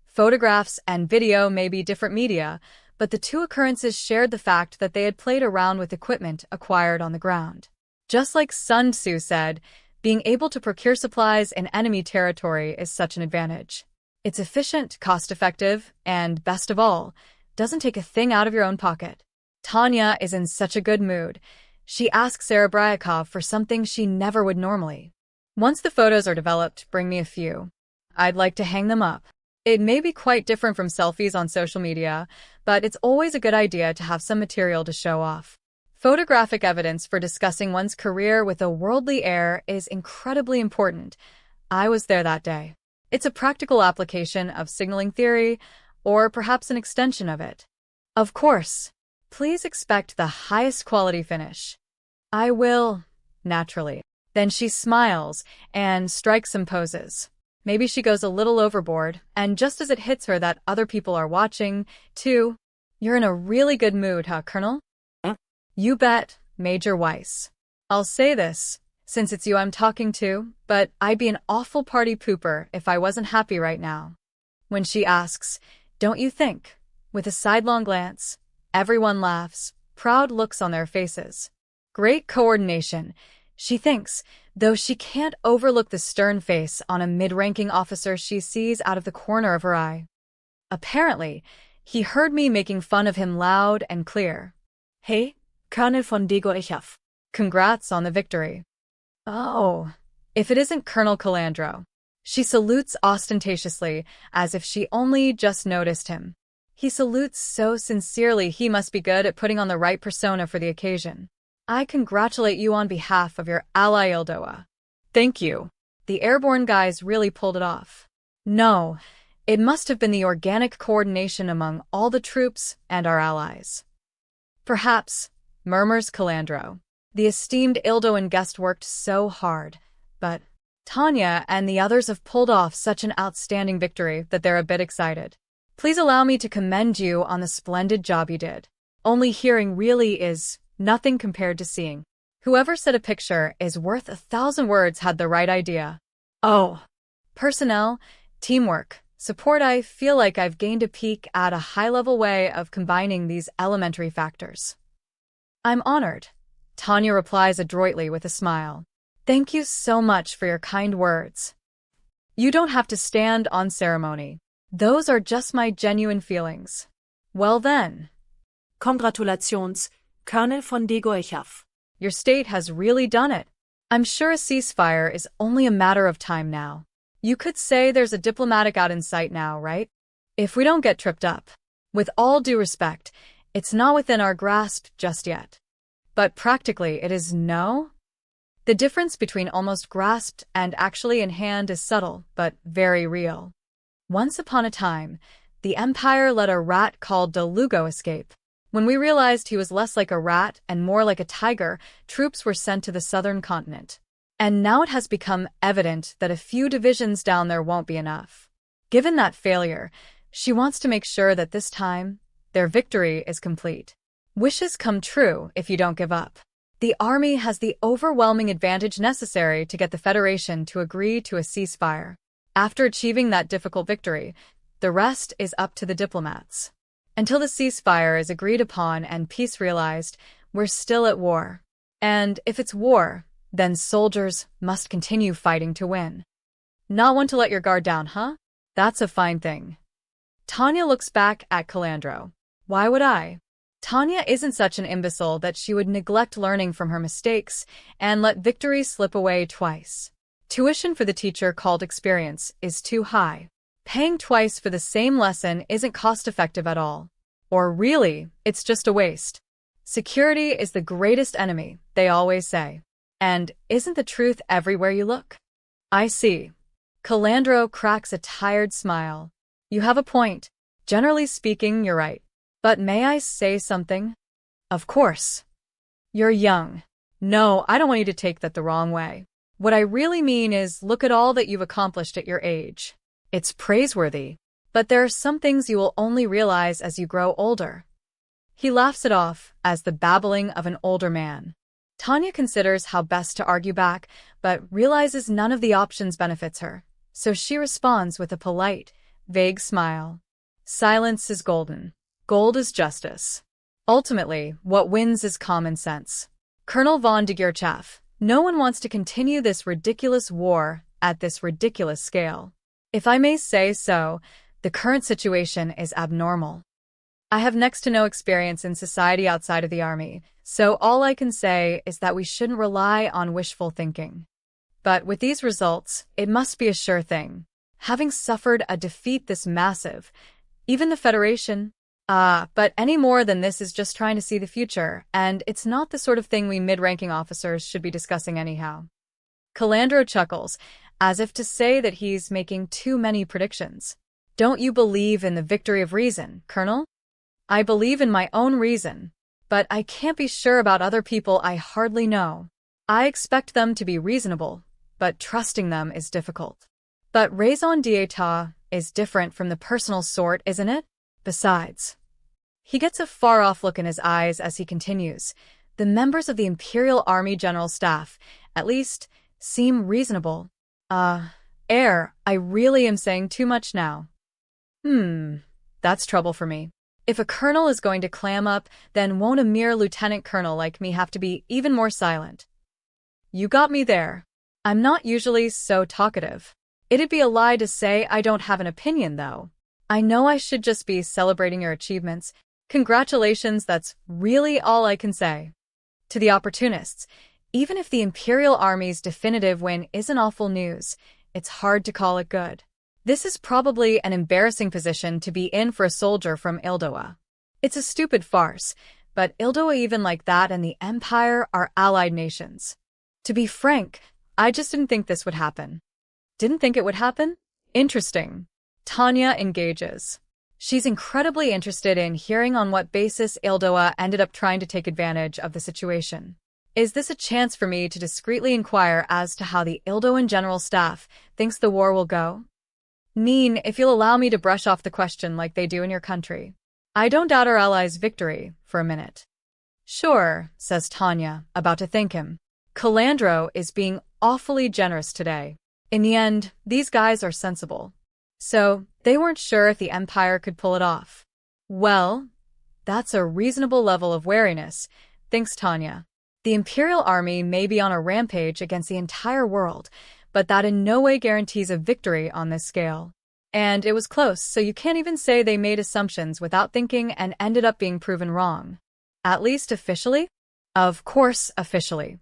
Photographs and video may be different media, but the two occurrences shared the fact that they had played around with equipment acquired on the ground. Just like Sun Tzu said, being able to procure supplies in enemy territory is such an advantage. It's efficient, cost-effective, and, best of all, doesn't take a thing out of your own pocket. Tanya is in such a good mood. She asks Serebryakov for something she never would normally. Once the photos are developed, bring me a few. I'd like to hang them up. It may be quite different from selfies on social media, but it's always a good idea to have some material to show off. Photographic evidence for discussing one's career with a worldly air is incredibly important. I was there that day. It's a practical application of signaling theory, or perhaps an extension of it. Of course, please expect the highest quality finish. I will, naturally. Then she smiles and strikes some poses. Maybe she goes a little overboard, and just as it hits her that other people are watching, too. You're in a really good mood, huh, Colonel? You bet, Major Weiss. I'll say this, since it's you I'm talking to, but I'd be an awful party pooper if I wasn't happy right now. When she asks, don't you think? With a sidelong glance, everyone laughs, proud looks on their faces. Great coordination, she thinks, though she can't overlook the stern face on a mid-ranking officer she sees out of the corner of her eye. Apparently, he heard me making fun of him loud and clear. Hey, Colonel von Digoichov. Congrats on the victory. Oh, if it isn't Colonel Calandro. She salutes ostentatiously, as if she only just noticed him. He salutes so sincerely he must be good at putting on the right persona for the occasion. I congratulate you on behalf of your ally Ildoa. Thank you. The airborne guys really pulled it off. No, it must have been the organic coordination among all the troops and our allies. Perhaps, murmurs Calandro. The esteemed Ildoan guest worked so hard, but Tanya and the others have pulled off such an outstanding victory that they're a bit excited. Please allow me to commend you on the splendid job you did. Only hearing really is nothing compared to seeing. Whoever said a picture is worth 1,000 words had the right idea. Oh. Personnel, teamwork, support. I feel like I've gained a peek at a high-level way of combining these elementary factors. I'm honored. Tanya replies adroitly with a smile. Thank you so much for your kind words. You don't have to stand on ceremony. Those are just my genuine feelings. Well then. Congratulations, Colonel von Digoichov. Your state has really done it. I'm sure a ceasefire is only a matter of time now. You could say there's a diplomatic out in sight now, right? If we don't get tripped up. With all due respect, it's not within our grasp just yet. But practically it is no? The difference between almost grasped and actually in hand is subtle, but very real. Once upon a time, the Empire let a rat called de Lugo escape. When we realized he was less like a rat and more like a tiger, troops were sent to the southern continent. And now it has become evident that a few divisions down there won't be enough. Given that failure, she wants to make sure that this time, their victory is complete. Wishes come true if you don't give up. The army has the overwhelming advantage necessary to get the Federation to agree to a ceasefire. After achieving that difficult victory, the rest is up to the diplomats. Until the ceasefire is agreed upon and peace realized, we're still at war. And if it's war, then soldiers must continue fighting to win. Not one to let your guard down, huh? That's a fine thing. Tanya looks back at Calandro. Why would I? Tanya isn't such an imbecile that she would neglect learning from her mistakes and let victory slip away twice. Tuition for the teacher called experience is too high. Paying twice for the same lesson isn't cost-effective at all. Or really, it's just a waste. Security is the greatest enemy, they always say. And isn't the truth everywhere you look? I see. Calandro cracks a tired smile. You have a point. Generally speaking, you're right. But may I say something? Of course. You're young. No, I don't want you to take that the wrong way. What I really mean is look at all that you've accomplished at your age. It's praiseworthy. But there are some things you will only realize as you grow older. He laughs it off as the babbling of an older man. Tanya considers how best to argue back, but realizes none of the options benefits her, so she responds with a polite, vague smile. Silence is golden. Gold is justice. Ultimately, what wins is common sense. Colonel von de Geerchaff, no one wants to continue this ridiculous war at this ridiculous scale. If I may say so, the current situation is abnormal. I have next to no experience in society outside of the army, so all I can say is that we shouldn't rely on wishful thinking. But with these results, it must be a sure thing. Having suffered a defeat this massive, even the Federation, but any more than this is just trying to see the future, and it's not the sort of thing we mid-ranking officers should be discussing anyhow. Calandro chuckles, as if to say that he's making too many predictions. Don't you believe in the victory of reason, Colonel? I believe in my own reason, but I can't be sure about other people I hardly know. I expect them to be reasonable, but trusting them is difficult. But raison d'etat is different from the personal sort, isn't it? Besides, he gets a far-off look in his eyes as he continues. The members of the Imperial Army General Staff, at least, seem reasonable. I really am saying too much now. That's trouble for me. If a colonel is going to clam up, then won't a mere lieutenant colonel like me have to be even more silent? You got me there. I'm not usually so talkative. It'd be a lie to say I don't have an opinion, though. I know I should just be celebrating your achievements. Congratulations, that's really all I can say. To the opportunists, even if the Imperial Army's definitive win isn't awful news, it's hard to call it good. This is probably an embarrassing position to be in for a soldier from Ildoa. It's a stupid farce, but Ildoa even like that and the Empire are allied nations. To be frank, I just didn't think this would happen. Didn't think it would happen? Interesting. Tanya engages. She's incredibly interested in hearing on what basis Ildoa ended up trying to take advantage of the situation. Is this a chance for me to discreetly inquire as to how the Ildoan General Staff thinks the war will go? If you'll allow me to brush off the question like they do in your country. I don't doubt our allies' victory for a minute. Sure, says Tanya, about to thank him. Calandro is being awfully generous today. In the end, these guys are sensible. So, they weren't sure if the Empire could pull it off. Well, that's a reasonable level of wariness, thinks Tanya. The Imperial Army may be on a rampage against the entire world, but that in no way guarantees a victory on this scale. And it was close, so you can't even say they made assumptions without thinking and ended up being proven wrong. At least officially? Of course, officially.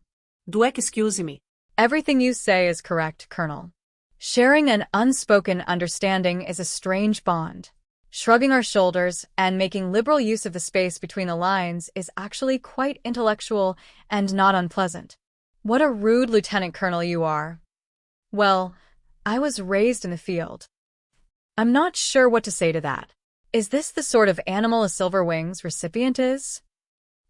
Excuse me. Everything you say is correct, Colonel. Sharing an unspoken understanding is a strange bond. Shrugging our shoulders and making liberal use of the space between the lines is actually quite intellectual and not unpleasant. What a rude lieutenant colonel you are. Well, I was raised in the field. I'm not sure what to say to that. Is this the sort of animal a silver wings recipient is?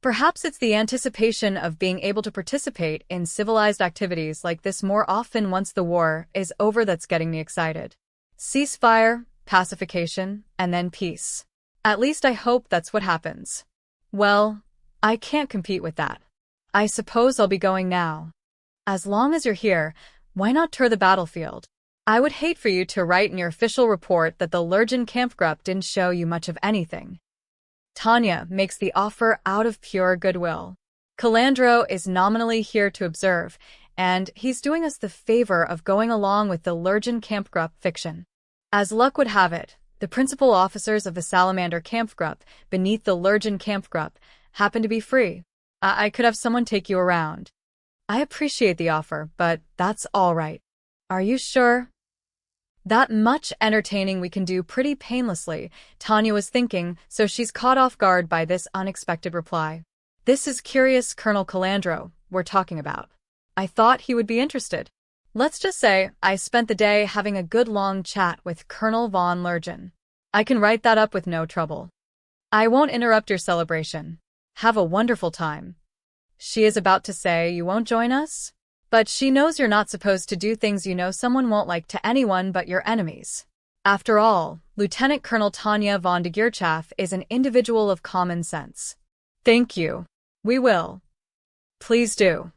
Perhaps it's the anticipation of being able to participate in civilized activities like this more often once the war is over that's getting me excited. Ceasefire, pacification, and then peace. At least I hope that's what happens. Well, I can't compete with that. I suppose I'll be going now. As long as you're here, why not tour the battlefield? I would hate for you to write in your official report that the Lurgen Kampfgruppe didn't show you much of anything. Tanya makes the offer out of pure goodwill. Calandro is nominally here to observe, and he's doing us the favor of going along with the Lurgen Kampfgruppe fiction. As luck would have it, the principal officers of the Salamander Kampfgruppe beneath the Lurgen Kampfgruppe happen to be free. I could have someone take you around. I appreciate the offer, but that's all right. Are you sure? That much entertaining we can do pretty painlessly, Tanya was thinking, so she's caught off guard by this unexpected reply. This is curious Colonel Calandro we're talking about. I thought he would be interested. Let's just say I spent the day having a good long chat with Colonel von Lurgen. I can write that up with no trouble. I won't interrupt your celebration. Have a wonderful time. She is about to say you won't join us? But she knows you're not supposed to do things you know someone won't like to anyone but your enemies. After all, Lieutenant Colonel Tanya von de Geerchaff is an individual of common sense. Thank you. We will. Please do.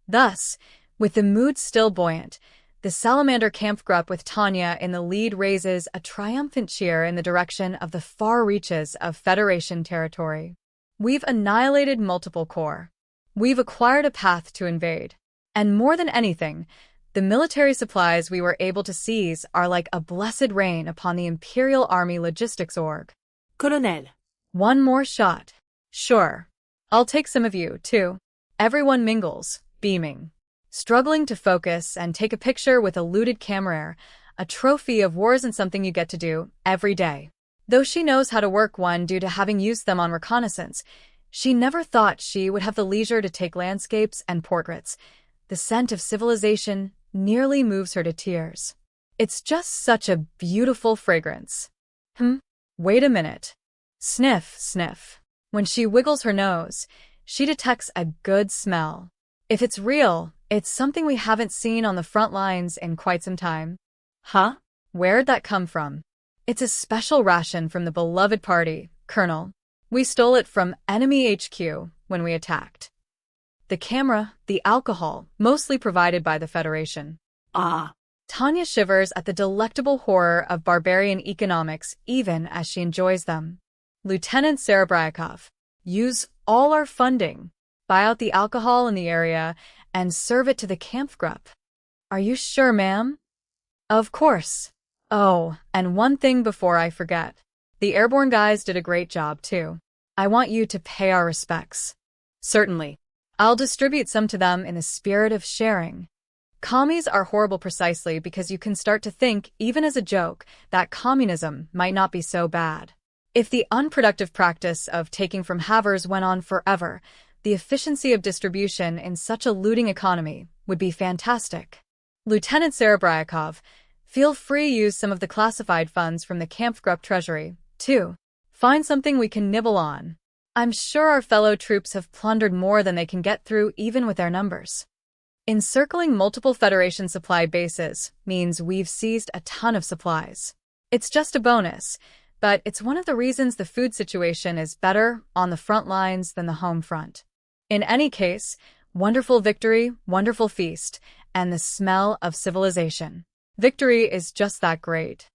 Thus, with the mood still buoyant, the Salamander Kampfgruppe with Tanya in the lead raises a triumphant cheer in the direction of the far reaches of Federation territory. We've annihilated multiple corps. We've acquired a path to invade. And more than anything, the military supplies we were able to seize are like a blessed rain upon the Imperial Army Logistics Org. Colonel. One more shot. Sure. I'll take some of you, too. Everyone mingles, beaming, struggling to focus and take a picture with a looted cameraire. A trophy of war isn't something you get to do every day. Though she knows how to work one due to having used them on reconnaissance, she never thought she would have the leisure to take landscapes and portraits. The scent of civilization nearly moves her to tears. It's just such a beautiful fragrance. Wait a minute. Sniff, sniff. When she wiggles her nose, she detects a good smell. If it's real, it's something we haven't seen on the front lines in quite some time. Huh? Where'd that come from? It's a special ration from the beloved party, Colonel. We stole it from enemy HQ when we attacked. The camera, the alcohol, mostly provided by the Federation. Ah. Tanya shivers at the delectable horror of barbarian economics even as she enjoys them. Lieutenant Serebryakov, use all our funding, buy out the alcohol in the area, and serve it to the Kampfgruppe. Are you sure, ma'am? Of course. Oh, and one thing before I forget. The airborne guys did a great job, too. I want you to pay our respects. Certainly. I'll distribute some to them in the spirit of sharing. Commies are horrible precisely because you can start to think, even as a joke, that communism might not be so bad. If the unproductive practice of taking from havers went on forever, the efficiency of distribution in such a looting economy would be fantastic. Lieutenant Serebryakov, feel free to use some of the classified funds from the Kampfgruppe treasury, too. Find something we can nibble on. I'm sure our fellow troops have plundered more than they can get through even with their numbers. Encircling multiple Federation supply bases means we've seized a ton of supplies. It's just a bonus, but it's one of the reasons the food situation is better on the front lines than the home front. In any case, wonderful victory, wonderful feast, and the smell of civilization. Victory is just that great.